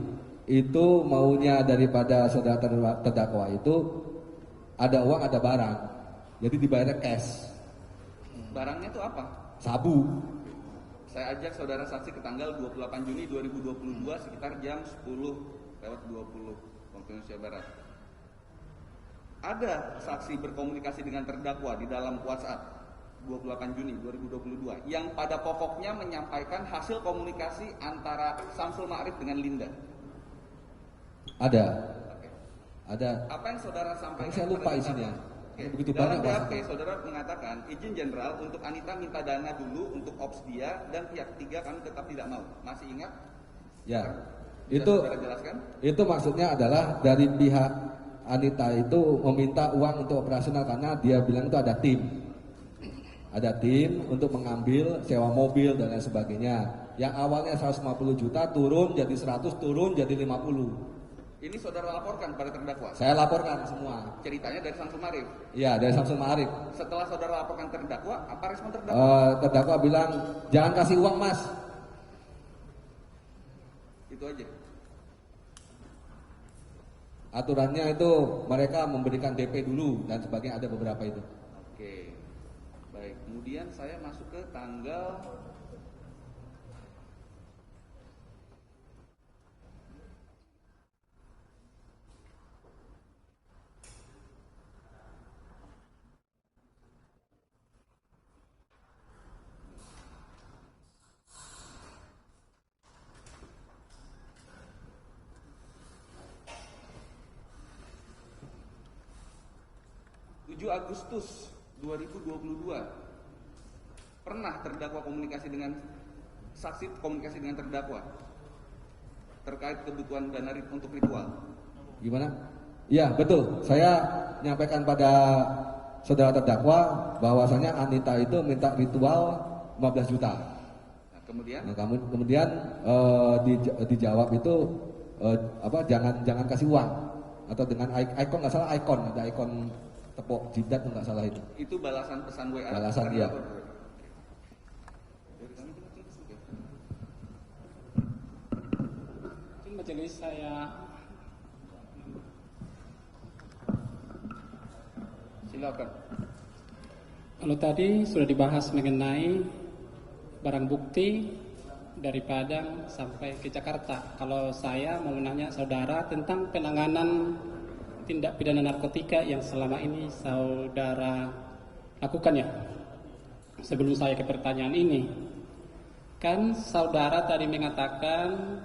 itu maunya daripada saudara terdakwa itu ada uang, ada barang. Jadi dibayarnya cash. Barangnya itu apa? Sabu. Saya ajak saudara saksi ke tanggal 28 Juni 2022 sekitar jam 10:20 waktu Indonesia Barat. Ada saksi berkomunikasi dengan terdakwa di dalam WhatsApp 28 Juni 2022 yang pada pokoknya menyampaikan hasil komunikasi antara Samsul Ma'arif dengan Linda. Ada. Oke. Ada. Apa yang saudara sampaikan? Saya lupa isinya. Di Begitu dalam banyak. BAP saudara mengatakan izin jenderal untuk Anita minta dana dulu untuk ops dia dan pihak ketiga kami tetap tidak mau. Masih ingat? Ya. Bisa Itu saudara jelaskan? Itu maksudnya adalah dari pihak Anita itu meminta uang untuk operasional karena dia bilang itu ada tim. Ada tim untuk mengambil sewa mobil dan lain sebagainya. Yang awalnya 150 juta turun jadi 100, turun jadi 50. Ini saudara laporkan pada terdakwa? Saya laporkan semua. Ceritanya dari Samsul Ma'arif? Iya, dari Samsul Ma'arif. Setelah saudara laporkan terdakwa, apa respon terdakwa? Terdakwa bilang, jangan kasih uang Mas. Itu aja. Aturannya itu mereka memberikan DP dulu dan sebagainya, ada beberapa itu. Oke. Baik, kemudian saya masuk ke tanggal 7 Agustus 2022 pernah terdakwa komunikasi dengan saksi, komunikasi dengan terdakwa terkait kebutuhan dana untuk ritual. Gimana? Iya, betul. Saya menyampaikan pada saudara terdakwa bahwasanya Anita itu minta ritual 15 juta. Nah, kemudian dijawab itu jangan kasih uang, atau dengan ikon, nggak salah ikon, ada ikon tepuk jidat nggak salah itu. Itu balasan pesan WA. Balasan dia. Majelis, saya silakan. kalau tadi sudah dibahas mengenai barang bukti dari Padang sampai ke Jakarta. Kalau saya mau menanya saudara tentang penanganan tindak pidana narkotika yang selama ini saudara lakukan ya. Sebelum saya ke pertanyaan ini, kan saudara tadi mengatakan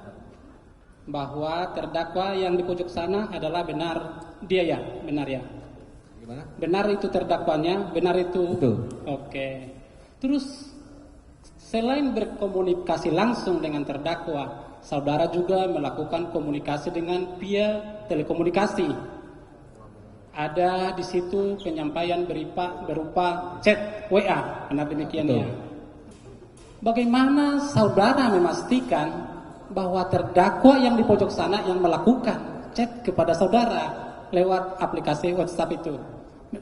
bahwa terdakwa yang di pojok sana adalah benar dia ya, benar ya? Gimana? Benar itu terdakwanya, benar itu. Betul. Oke. Terus selain berkomunikasi langsung dengan terdakwa, saudara juga melakukan komunikasi dengan via telekomunikasi. Ada di situ penyampaian berupa chat WA, benar demikian ya? Bagaimana saudara memastikan bahwa terdakwa yang di pojok sana yang melakukan chat kepada saudara lewat aplikasi WhatsApp itu?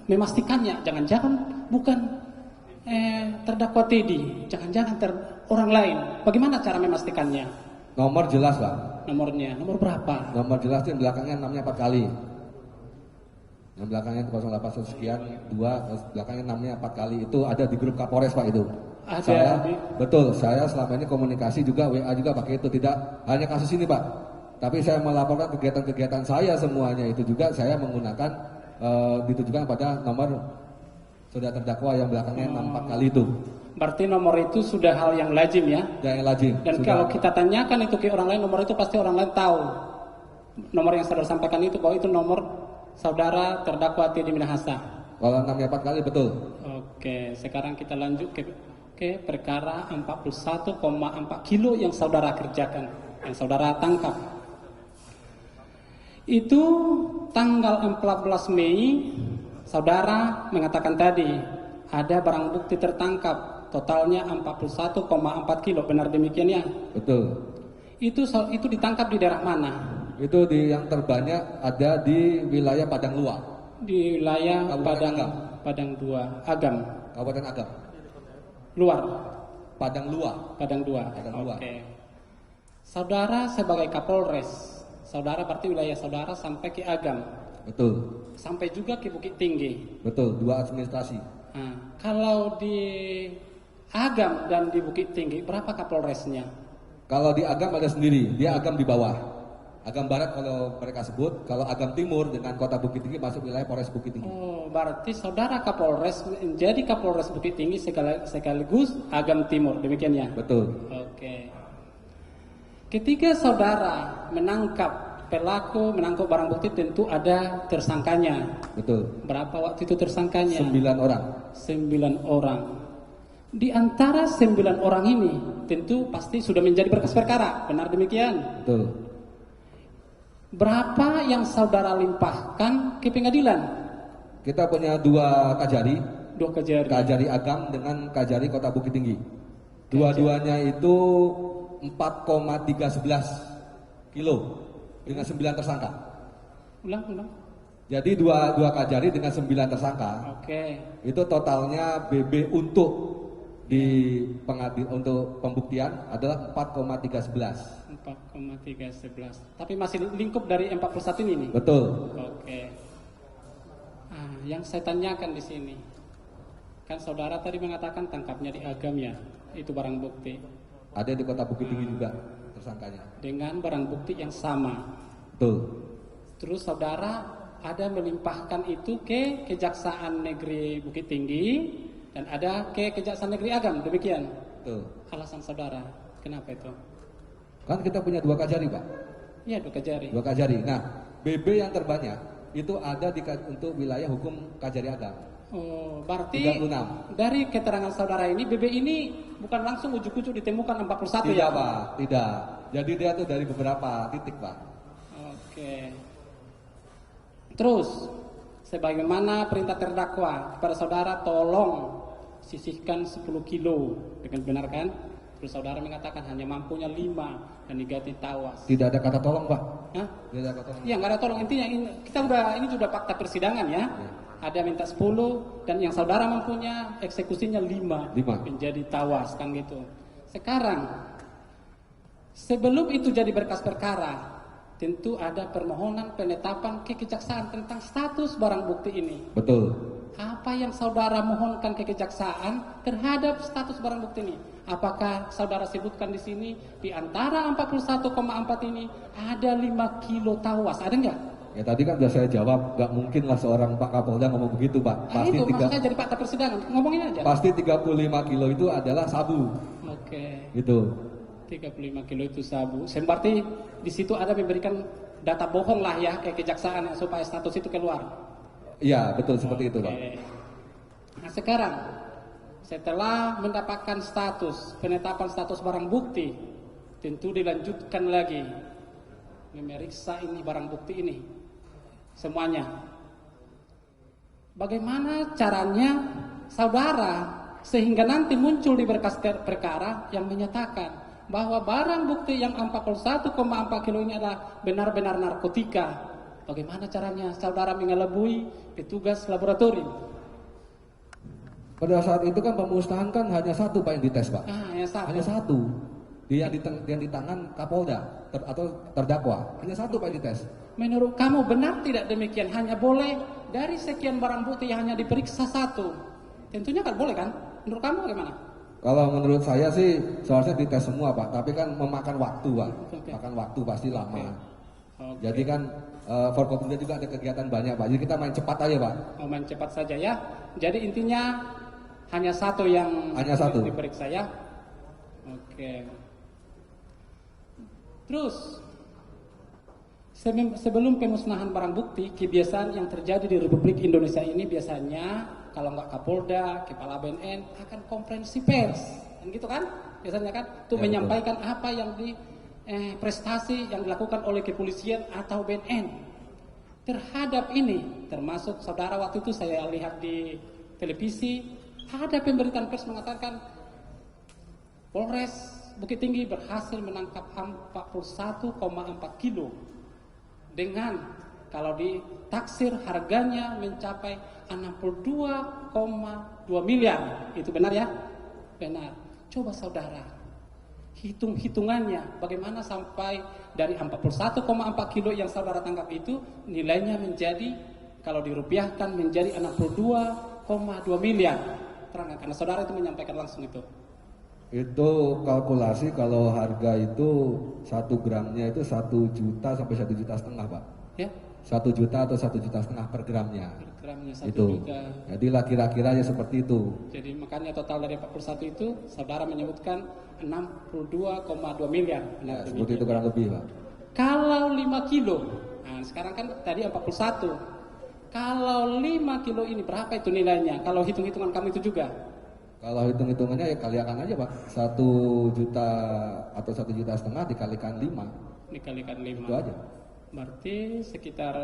Memastikannya, jangan-jangan bukan terdakwa Teddy, jangan-jangan orang lain. Bagaimana cara memastikannya? Nomor jelas, Pak. Nomornya, nomor berapa? Nomor jelas itu yang belakangnya namanya 4 kali. Yang belakangnya 081 sekian 2, terus belakangnya namanya 4 kali. Itu ada di grup Kapolres, Pak, itu. Saya selama ini komunikasi juga WA juga pakai itu, tidak hanya kasus ini, Pak. Tapi saya melaporkan kegiatan-kegiatan saya semuanya itu juga saya menggunakan ditujukan pada nomor saudara terdakwa yang belakangnya 4 kali itu. Berarti nomor itu sudah hal yang lazim ya? Yang lazim. Dan sudah. Kalau kita tanyakan itu ke orang lain, nomor itu pasti orang lain tahu. Nomor yang saudara sampaikan itu bahwa itu nomor saudara terdakwa Teddy Minahasa. Kalau namanya 4 kali betul. Oke, sekarang kita lanjut ke perkara 41,4 kilo yang saudara kerjakan, yang saudara tangkap. Itu tanggal 14 Mei, saudara mengatakan tadi ada barang bukti tertangkap, totalnya 41,4 kilo, benar demikian ya? Betul. Itu ditangkap di daerah mana? Itu yang terbanyak ada di wilayah Padang Luar. Di wilayah Padang 2, Agam. Kabupaten Agam. Luar. Padang Luar. Oke. Saudara sebagai Kapolres, saudara berarti wilayah saudara sampai ke Agam. Betul. Sampai juga ke Bukit Tinggi. Betul, 2 administrasi. Nah, kalau di Agam dan di Bukit Tinggi berapa Kapolresnya? Kalau di Agam ada sendiri, dia Agam di bawah. Agam Barat kalau mereka sebut, kalau Agam Timur dengan kota Bukit Tinggi masuk wilayah Polres Bukit Tinggi. Oh, berarti saudara Kapolres menjadi Kapolres Bukit Tinggi sekaligus Agam Timur, demikian ya? Betul. Oke. Ketika saudara menangkap pelaku, menangkap barang bukti, tentu ada tersangkanya. Betul. Berapa waktu itu tersangkanya? 9 orang. 9 orang. Di antara 9 orang ini tentu pasti sudah menjadi berkas perkara, benar demikian? Betul. Berapa yang saudara limpahkan ke pengadilan? Kita punya 2 kajari. 2 kajari. Kajari Agam dengan kajari Kota Bukit Tinggi. Dua-duanya itu 4,311 kilo dengan 9 tersangka. Ulang. Jadi dua kajari dengan 9 tersangka. Oke. Itu totalnya BB untuk untuk pembuktian adalah 4,311. 4,311. Tapi masih lingkup dari 41 ini nih. Betul. Oke. Yang saya tanyakan di sini, kan saudara tadi mengatakan tangkapnya di Agam ya, itu barang bukti. Ada di Kota Bukit Tinggi juga tersangkanya. Dengan barang bukti yang sama. Betul. Terus saudara ada melimpahkan itu ke Kejaksaan Negeri Bukit Tinggi dan ada ke Kejaksaan Negeri Agam, demikian. Betul. Alasan saudara, kenapa itu? Kan kita punya 2 kajari, Pak. Iya, 2 kajari. 2 kajari. Nah, BB yang terbanyak itu ada untuk wilayah hukum Kajari Agam. Oh, berarti 36. dari keterangan saudara ini, BB ini bukan langsung ujuk-ujuk ditemukan 41 Tidak, ya? Pak, tidak. Jadi dia tuh dari beberapa titik, Pak. Oke. Terus, sebagaimana perintah terdakwa kepada saudara, tolong sisihkan 10 kilo dengan benar kan? Terus saudara mengatakan hanya mampunya 5 dan diganti tawas. Tidak ada kata tolong, Pak. Hah? Tidak ada kata tolong. Iya, nggak ada tolong. Intinya ini sudah fakta persidangan ya. Ada minta 10 dan yang saudara mampunya eksekusinya 5 menjadi tawas kan gitu. Sekarang sebelum itu jadi berkas perkara, tentu ada permohonan penetapan ke kejaksaan tentang status barang bukti ini. Betul. Apa yang saudara mohonkan ke kejaksaan terhadap status barang bukti ini? Apakah saudara sebutkan di sini di antara 41,4 ini ada 5 kilo tawas? Ada nggak? Ya tadi kan sudah saya jawab, nggak mungkin lah seorang Pak Kapolda ngomong begitu, Pak. Pasti itu maksudnya jadi fakta persidangan. Ngomongin aja. Pasti 35 kilo itu adalah sabu. Oke. Gitu. 35 kilo itu sabu. Berarti di situ ada memberikan data bohong lah ya ke kejaksaan supaya status itu keluar. Iya, betul seperti itu, Pak. Nah sekarang setelah mendapatkan penetapan status barang bukti, tentu dilanjutkan lagi memeriksa ini barang bukti ini semuanya. Bagaimana caranya saudara sehingga nanti muncul di berkas perkara yang menyatakan bahwa barang bukti yang 41,4 kilo ini adalah benar-benar narkotika? Bagaimana caranya saudara mengelabui petugas laboratorium? Pada saat itu kan pemusnahan kan hanya satu, Pak, yang dites, Pak. Hanya satu. Yang di tangan Kapolda atau terdakwa. Hanya satu, Pak, yang dites. Menurut kamu benar tidak demikian? Hanya boleh dari sekian barang bukti yang hanya diperiksa satu. Tentunya kan boleh kan? Menurut kamu bagaimana? Kalau menurut saya sih seharusnya dites semua, Pak. Tapi kan memakan waktu, Pak. Okay. Makan waktu pasti lama. Okay. Jadi kan Forkopimda juga ada kegiatan banyak, Pak. Jadi kita main cepat aja, Pak. Main cepat saja ya. Jadi intinya hanya satu yang diperiksa ya. Oke. Terus sebelum pemusnahan barang bukti, kebiasaan yang terjadi di Republik Indonesia ini biasanya kalau nggak Kapolda, Kepala BNN akan konferensi pers, kan gitu kan? Biasanya kan, untuk menyampaikan betul. Apa yang prestasi yang dilakukan oleh kepolisian atau BNN terhadap ini, termasuk saudara waktu itu saya lihat di televisi ada pemberitaan pers mengatakan Polres Bukit Tinggi berhasil menangkap 41,4 kilo dengan kalau ditaksir harganya mencapai 62,2 miliar. Itu benar ya? Benar. Coba saudara hitung-hitungannya bagaimana sampai dari 41,4 kilo yang saudara tangkap itu nilainya menjadi kalau dirupiahkan menjadi 62,2 miliar. Terangkan karena saudara itu menyampaikan langsung itu. Itu kalkulasi kalau harga itu 1 gramnya itu 1 juta sampai 1,5 juta, Pak. Ya? 1 juta atau 1,5 juta per gramnya. Per gramnya 1 itu. juta. Jadilah kira-kira ya seperti itu. Jadi makanya total dari 41 itu saudara menyebutkan 62,2 miliar. Ya, seperti itu kurang lebih, Pak. Kalau 5 kilo, nah sekarang kan tadi 41. Kalau 5 kilo ini berapa itu nilainya? Kalau hitung-hitungan kamu itu juga? Kalau hitung-hitungannya ya kalikan aja, Pak. 1 juta atau 1,5 juta dikalikan 5. Dikalikan 5. Itu aja. Berarti sekitar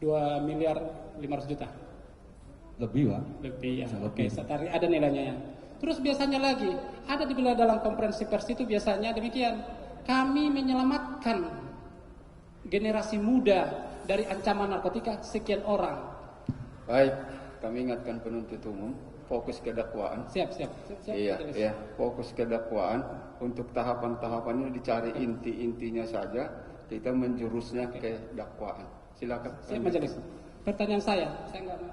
2 miliar 500 juta. Lebih, Pak. Lebih ya. Oke, ada nilainya ya. Terus biasanya lagi, ada di dalam konferensi pers itu biasanya demikian. Kami menyelamatkan generasi muda dari ancaman narkotika sekian orang. Baik, kami ingatkan penuntut umum fokus ke dakwaan. Siap. Iya, fokus ke dakwaan. Untuk tahapan-tahapannya dicari inti-intinya saja. Kita menjurusnya ke dakwaan. Silakan. Siap majelis. Pertanyaan saya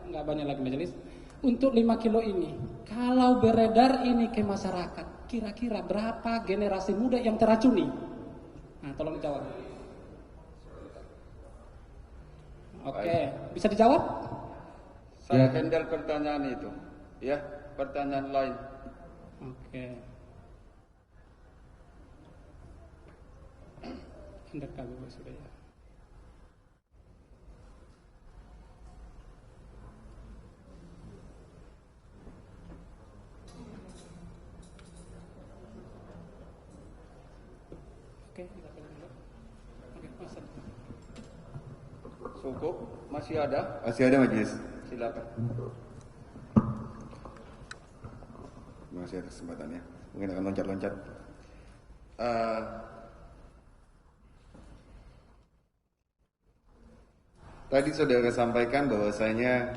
nggak banyak lagi majelis. Untuk 5 kilo ini, kalau beredar ini ke masyarakat, kira-kira berapa generasi muda yang teracuni? Nah, tolong dijawab. Oke, bisa dijawab? Saya handle pertanyaan itu. Ya, pertanyaan lain. Oke. Hendak kami sudah ya. Cukup? Masih ada? Masih ada majelis. Silakan. Masih ada kesempatannya. Mungkin akan loncat-loncat. Tadi saudara sampaikan bahwasanya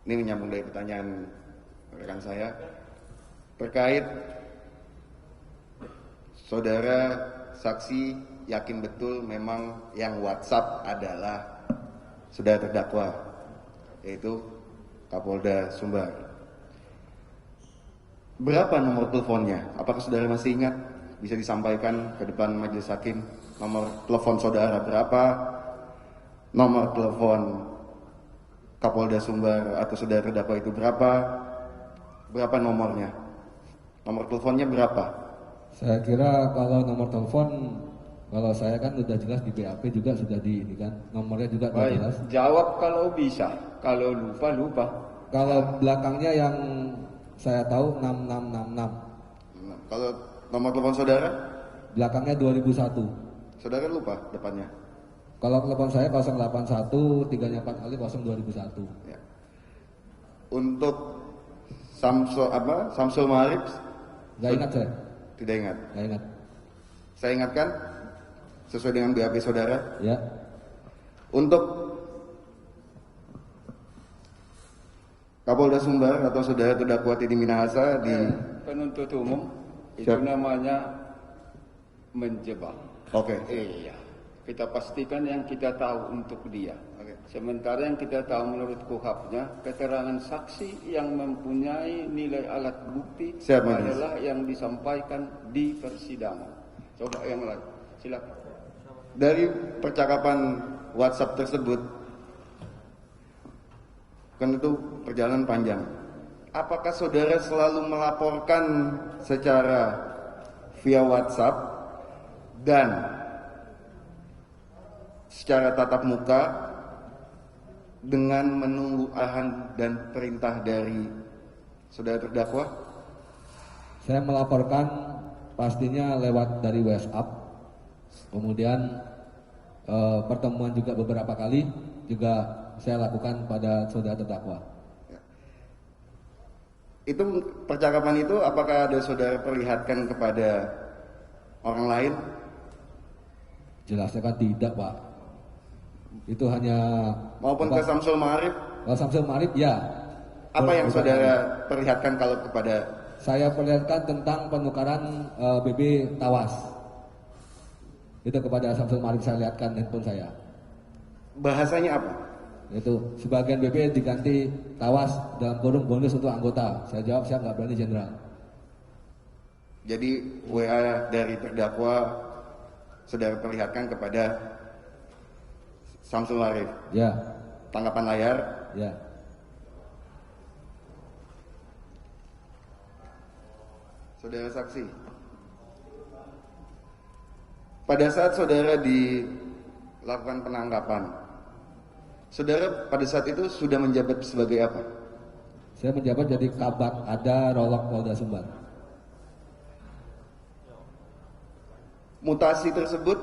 ini menyambung dari pertanyaan rekan saya terkait saudara saksi yakin betul memang yang WhatsApp adalah saudara terdakwa, yaitu Kapolda Sumbar. Berapa nomor teleponnya? Apakah saudara masih ingat? Bisa disampaikan ke depan majelis hakim. Nomor telepon saudara berapa? Nomor telepon Kapolda Sumbar atau saudara terdakwa itu berapa? Berapa nomornya? Nomor teleponnya berapa? Saya kira kalau nomor telepon, kalau saya kan sudah jelas di BAP juga sudah di ini kan, nomornya juga sudah Baik, jelas. jawab kalau bisa, kalau lupa. Kalau belakangnya yang saya tahu 6666, Kalau nomor telepon saudara? belakangnya 2001. Saudara lupa depannya? Kalau telepon saya 081 3-nya 4 kali 2001. Ya. Untuk Samsul Ma'arif? Nggak ingat saya, Tidak ingat. nggak ingat. Saya ingatkan sesuai dengan BAP saudara. Ya, Untuk Kapolda Sumbar atau saudara terdakwa Teddy Minahasa di Penuntut umum itu Siap. namanya menjebak. Oke. Iya, kita pastikan yang kita tahu untuk dia. Oke. Sementara yang kita tahu menurut kuhapnya, keterangan saksi yang mempunyai nilai alat bukti Siap, Majelis. adalah yang disampaikan di persidangan. Coba yang lain, silakan. Dari percakapan WhatsApp tersebut, kan itu perjalanan panjang. Apakah saudara selalu melaporkan secara via WhatsApp dan secara tatap muka dengan menunggu arahan dan perintah dari saudara terdakwa? saya melaporkan pastinya lewat dari WhatsApp. Kemudian pertemuan juga beberapa kali juga saya lakukan pada saudara terdakwa. Itu percakapan itu apakah ada saudara perlihatkan kepada orang lain? Jelasnya kan tidak, Pak. Itu hanya Maupun ke Samsul Ma'arif? Kalau Samsul Ma'arif ya. Apa yang saudara perlihatkan kalau kepada? Saya perlihatkan tentang penukaran BB Tawas. Itu kepada Samsul Ma'arif saya lihatkan handphone saya. Bahasanya apa? Itu sebagian BB diganti Tawas dalam kurung bonus untuk anggota. Saya jawab saya nggak berani jenderal. Jadi WA dari terdakwa saudara perlihatkan kepada Samsul Ma'arif. Ya, Tanggapan layar. ya. Saudara saksi. Pada saat saudara dilakukan penangkapan, saudara pada saat itu sudah menjabat sebagai apa? Saya menjabat jadi Kabak Ada Rolok Polda Sumbar. Mutasi tersebut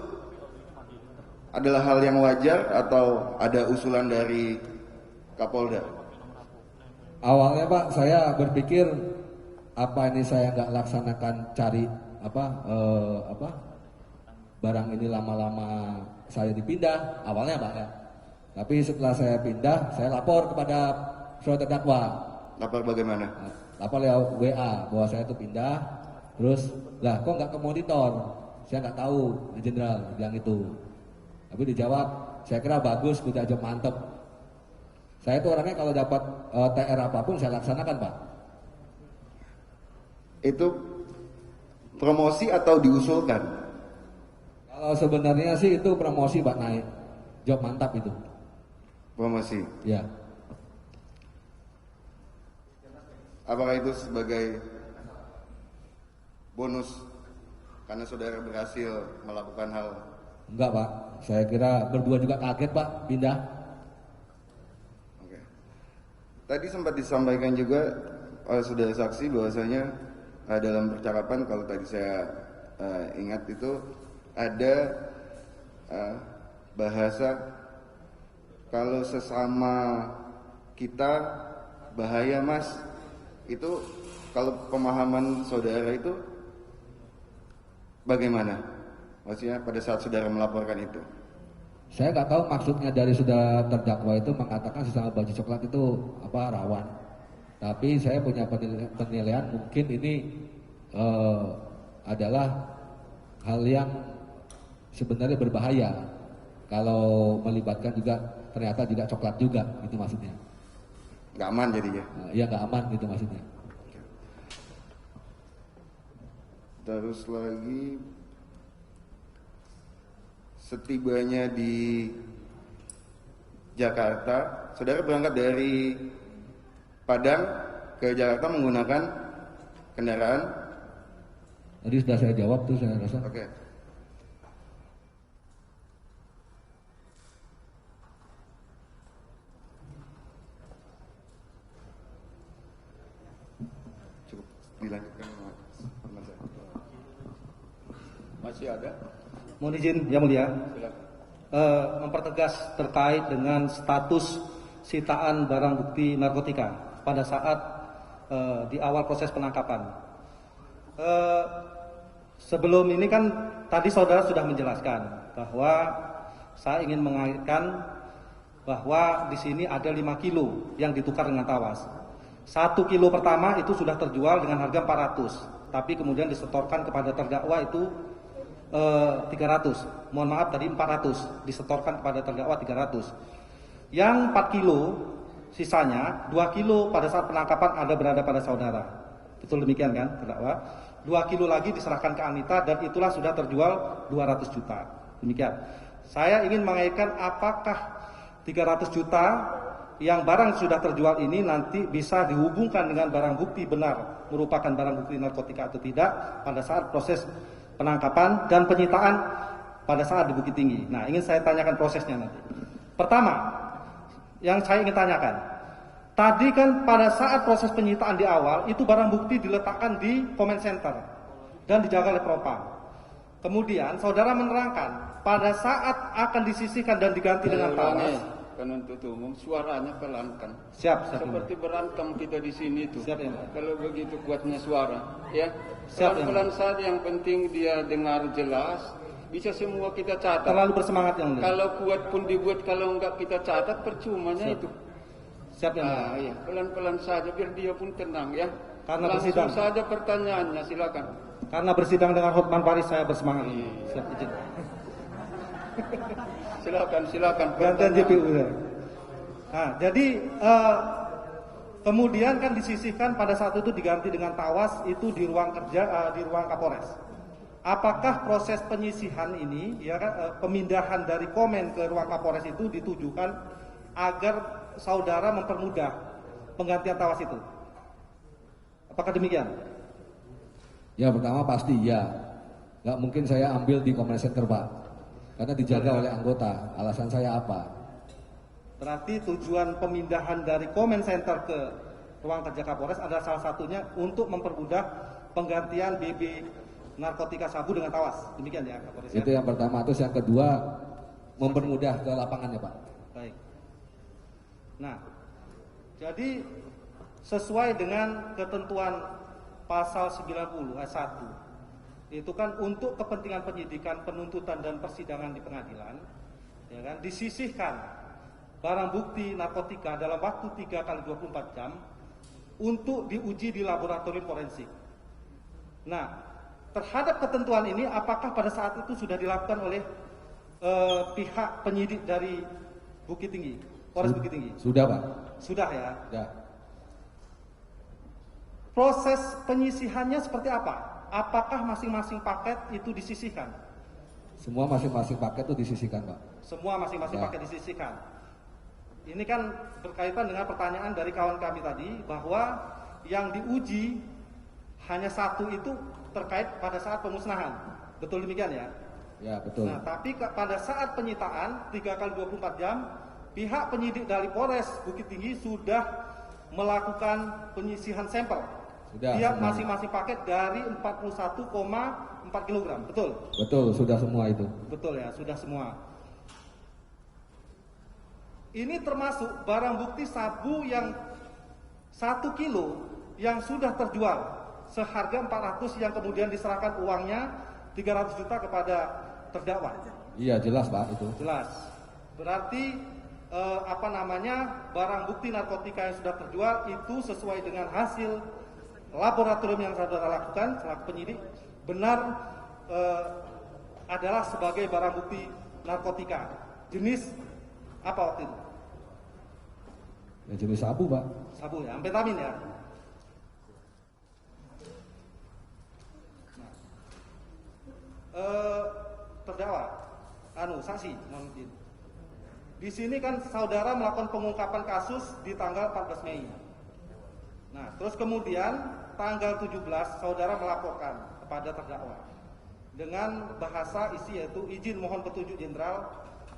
adalah hal yang wajar atau ada usulan dari Kapolda? Awalnya Pak, saya berpikir apa ini saya nggak laksanakan cari barang ini lama-lama saya dipindah. Awalnya Pak ya. Tapi setelah saya pindah, saya lapor kepada saudara terdakwa. Lapor bagaimana? Lapor lewat WA bahwa saya itu pindah. Terus, lah kok nggak ke monitor? Saya nggak tahu, jenderal bilang itu. Tapi dijawab, saya kira bagus, udah aja mantep. Saya itu orangnya kalau dapat TR apapun saya laksanakan Pak. Itu promosi atau diusulkan? Kalau sebenarnya sih itu promosi Pak, naik. Job mantap itu. Promosi. Ya. Apakah itu sebagai bonus karena saudara berhasil melakukan hal? Enggak Pak, saya kira berdua juga kaget Pak pindah. Oke. Tadi sempat disampaikan juga oleh saudara saksi bahwasanya dalam percakapan, kalau tadi saya ingat itu ada bahasa kalau sesama kita bahaya Mas, itu kalau pemahaman saudara itu bagaimana? Maksudnya pada saat saudara melaporkan itu? Saya nggak tahu maksudnya dari saudara terdakwa itu mengatakan sesama baju coklat itu rawan. Tapi saya punya penilaian mungkin ini adalah hal yang sebenarnya berbahaya kalau melibatkan juga ternyata juga coklat juga, gitu maksudnya. Nggak aman jadinya? Ya nggak aman gitu maksudnya. Terus lagi, setibanya di Jakarta, saudara berangkat dari Padang ke Jakarta menggunakan kendaraan? Tadi sudah saya jawab tuh, saya rasa. Oke. Cukup dilanjutkan. Masih ada? Mohon izin, Yang Mulia. Silakan. Mempertegas terkait dengan status sitaan barang bukti narkotika pada saat di awal proses penangkapan. Sebelum ini kan tadi saudara sudah menjelaskan bahwa saya ingin mengaitkan bahwa di sini ada 5 kilo yang ditukar dengan tawas. 1 kilo pertama itu sudah terjual dengan harga 400, tapi kemudian disetorkan kepada terdakwa itu 300. Mohon maaf tadi 400, disetorkan kepada terdakwa 300. Yang 4 kilo sisanya 2 kilo pada saat penangkapan ada berada pada saudara. Betul demikian kan terdakwa? 2 kilo lagi diserahkan ke Anita dan itulah sudah terjual 200 juta. Demikian. Saya ingin mengaitkan apakah 300 juta yang barang sudah terjual ini nanti bisa dihubungkan dengan barang bukti benar merupakan barang bukti narkotika atau tidak pada saat proses penangkapan dan penyitaan pada saat di Bukit Tinggi. Nah, ingin saya tanyakan prosesnya nanti. Pertama, yang saya ingin tanyakan, tadi kan pada saat proses penyitaan di awal itu barang bukti diletakkan di comment center dan dijaga oleh propam. Kemudian saudara menerangkan pada saat akan disisihkan dan diganti dengan tawas. Penuntut umum suaranya pelankan. Siap. Seperti berantem kita di sini tuh. Siap ya, kalau begitu kuatnya suara, ya. Siap, pelan-pelan saja, yang penting dia dengar jelas. Bisa semua kita catat. Terlalu bersemangat yang mulia. Kalau kuat pun dibuat, kalau enggak kita catat percumanya itu. Siap ya, mulia. Iya, pelan-pelan saja biar dia pun tenang ya. Karena langsung bersidang saja pertanyaannya, silakan. Karena bersidang dengan Hotman Paris saya bersemangat. Siap izin. Silakan. Gantian JPU. Nah, jadi kemudian kan disisihkan pada saat itu diganti dengan tawas itu di ruang kerja di ruang Kapolres. Apakah proses penyisihan ini ya pemindahan dari komen ke ruang Kapolres itu ditujukan agar saudara mempermudah penggantian tawas itu? Apakah demikian? Ya, pertama pasti ya. Nggak mungkin saya ambil di comment center, Pak. Karena dijaga oleh anggota. Alasan saya apa? Berarti tujuan pemindahan dari comment center ke ruang kerja Kapolres adalah salah satunya untuk mempermudah penggantian BB narkotika sabu dengan tawas. Demikian ya Kapolres. Itu yang pertama. Terus yang kedua, mempermudah ke lapangannya, Pak. Baik. Nah, jadi sesuai dengan ketentuan pasal 90 ayat 1 itu kan untuk kepentingan penyidikan, penuntutan dan persidangan di pengadilan, ya kan, disisihkan barang bukti narkotika dalam waktu 3 kali 24 jam untuk diuji di laboratorium forensik. Nah, terhadap ketentuan ini apakah pada saat itu sudah dilakukan oleh pihak penyidik dari Bukit Tinggi, Polres Bukit Tinggi? Sudah, Pak. Sudah ya. Ya. Proses penyisihannya seperti apa? Apakah masing-masing paket itu disisihkan? Semua masing-masing paket itu disisihkan, Pak. Semua masing-masing Ya. paket disisihkan. Ini kan berkaitan dengan pertanyaan dari kawan kami tadi bahwa yang diuji hanya satu itu terkait pada saat pemusnahan. Betul demikian ya? Ya, betul. Nah, tapi pada saat penyitaan 3 kali 24 jam, pihak penyidik dari Polres Bukit Tinggi sudah melakukan penyisihan sampel. Sudah, Dia semua. masing-masing paket dari 41,4 kg, betul? Betul, sudah semua itu. Betul ya, sudah semua. Ini termasuk barang bukti sabu yang 1 kilo yang sudah terjual seharga 400 yang kemudian diserahkan uangnya 300 juta kepada terdakwa. Iya jelas Pak itu. Jelas. Berarti barang bukti narkotika yang sudah terjual itu sesuai dengan hasil laboratorium yang saudara lakukan selaku penyidik benar adalah sebagai barang bukti narkotika. Jenis apa waktu itu? Ya, jenis sabu Pak. Sabu ya, amfetamin ya. Terdakwa, saksi, mohon izin. Di sini kan saudara melakukan pengungkapan kasus di tanggal 14 Mei. Nah, terus kemudian tanggal 17 saudara melaporkan kepada terdakwa dengan bahasa isi yaitu izin mohon petunjuk jenderal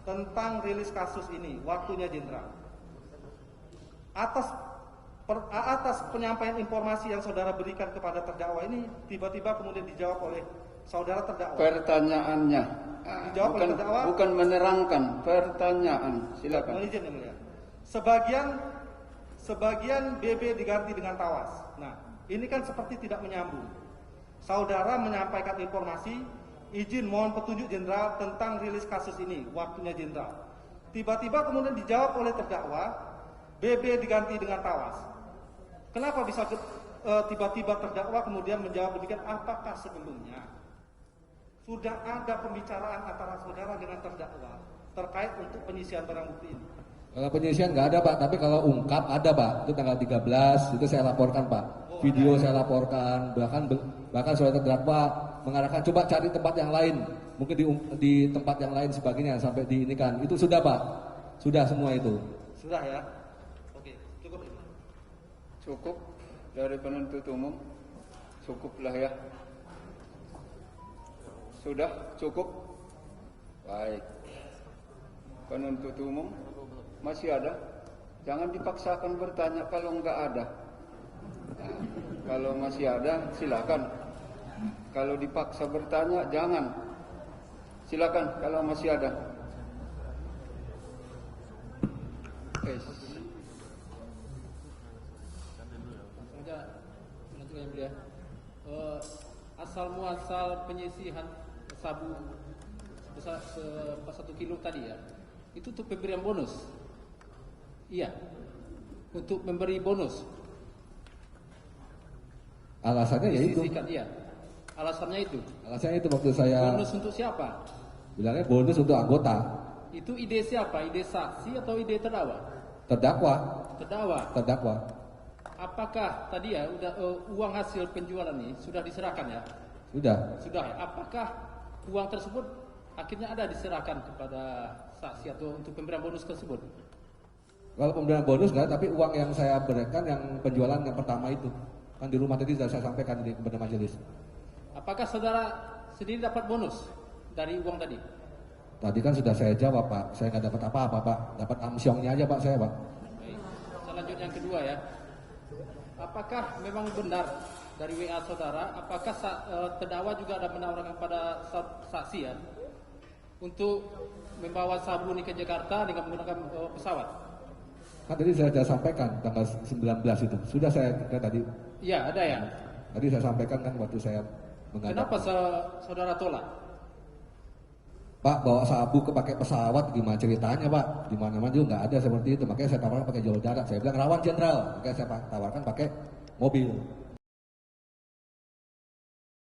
tentang rilis kasus ini, waktunya jenderal. Atas penyampaian informasi yang saudara berikan kepada terdakwa ini tiba-tiba kemudian dijawab oleh saudara terdakwa. Pertanyaannya, dijawab oleh terdakwa. Bukan menerangkan, pertanyaan. Silakan. Mohon izin yang mulia. Sebagian BB diganti dengan tawas. Nah, ini kan seperti tidak menyambung. Saudara menyampaikan informasi, izin mohon petunjuk jenderal tentang rilis kasus ini, waktunya jenderal. Tiba-tiba kemudian dijawab oleh terdakwa, BB diganti dengan tawas. Kenapa bisa tiba-tiba terdakwa kemudian menjawab demikian? Apakah sebelumnya sudah ada pembicaraan antara saudara dengan terdakwa terkait untuk penyisian barang bukti ini? Kalau penyisian nggak ada Pak, tapi kalau ungkap ada Pak. Itu tanggal 13 itu saya laporkan Pak. Video saya laporkan, bahkan saudara terdakwa mengarahkan coba cari tempat yang lain, mungkin di tempat yang lain sebagainya sampai di ini kan. Itu sudah Pak, sudah semua itu. Sudah ya. Oke, cukup. Cukup dari penuntut umum, cukuplah ya. Sudah cukup. Baik. Penuntut umum masih ada? Jangan dipaksakan bertanya kalau enggak ada. Nah, kalau masih ada silakan. Kalau dipaksa bertanya jangan. Silakan kalau masih ada. Asal muasal penyisihan sabu besar 1 kilo tadi ya, itu untuk pemberian bonus. Iya, untuk memberi bonus. Alasannya ya itu. Iya, alasannya itu. Alasannya itu waktu saya. Bonus untuk siapa? Bilangnya bonus untuk anggota. Itu ide siapa? Ide saksi atau ide terdakwa? Terdakwa. Terdakwa. Apakah tadi ya uang hasil penjualan ini sudah diserahkan ya? Sudah ya. Apakah uang tersebut akhirnya ada diserahkan kepada saksi atau untuk pemberian bonus tersebut? Kalau pemberian bonus enggak, tapi uang yang saya berikan yang penjualan yang pertama itu kan di rumah tadi sudah saya sampaikan kepada majelis. Apakah saudara sendiri dapat bonus dari uang tadi? Tadi kan sudah saya jawab Pak, saya nggak dapat apa-apa Pak, dapat amsyongnya aja Pak saya Pak. Baik. Selanjutnya yang kedua ya, apakah memang benar dari WA saudara, apakah terdakwa juga ada menawarkan kepada saksi ya untuk membawa sabu ini ke Jakarta dengan menggunakan pesawat? Kan tadi saya sudah sampaikan tanggal 19 itu, sudah saya tadi. Iya ada ya. Tadi saya sampaikan kan waktu saya menghadap. Kenapa saudara tolak? Pak bawa sabu pakai pesawat gimana ceritanya Pak? Di mana-mana juga nggak ada seperti itu. Makanya saya tawarkan pakai jalur darat. Saya bilang rawan jenderal. Makanya saya tawarkan pakai mobil.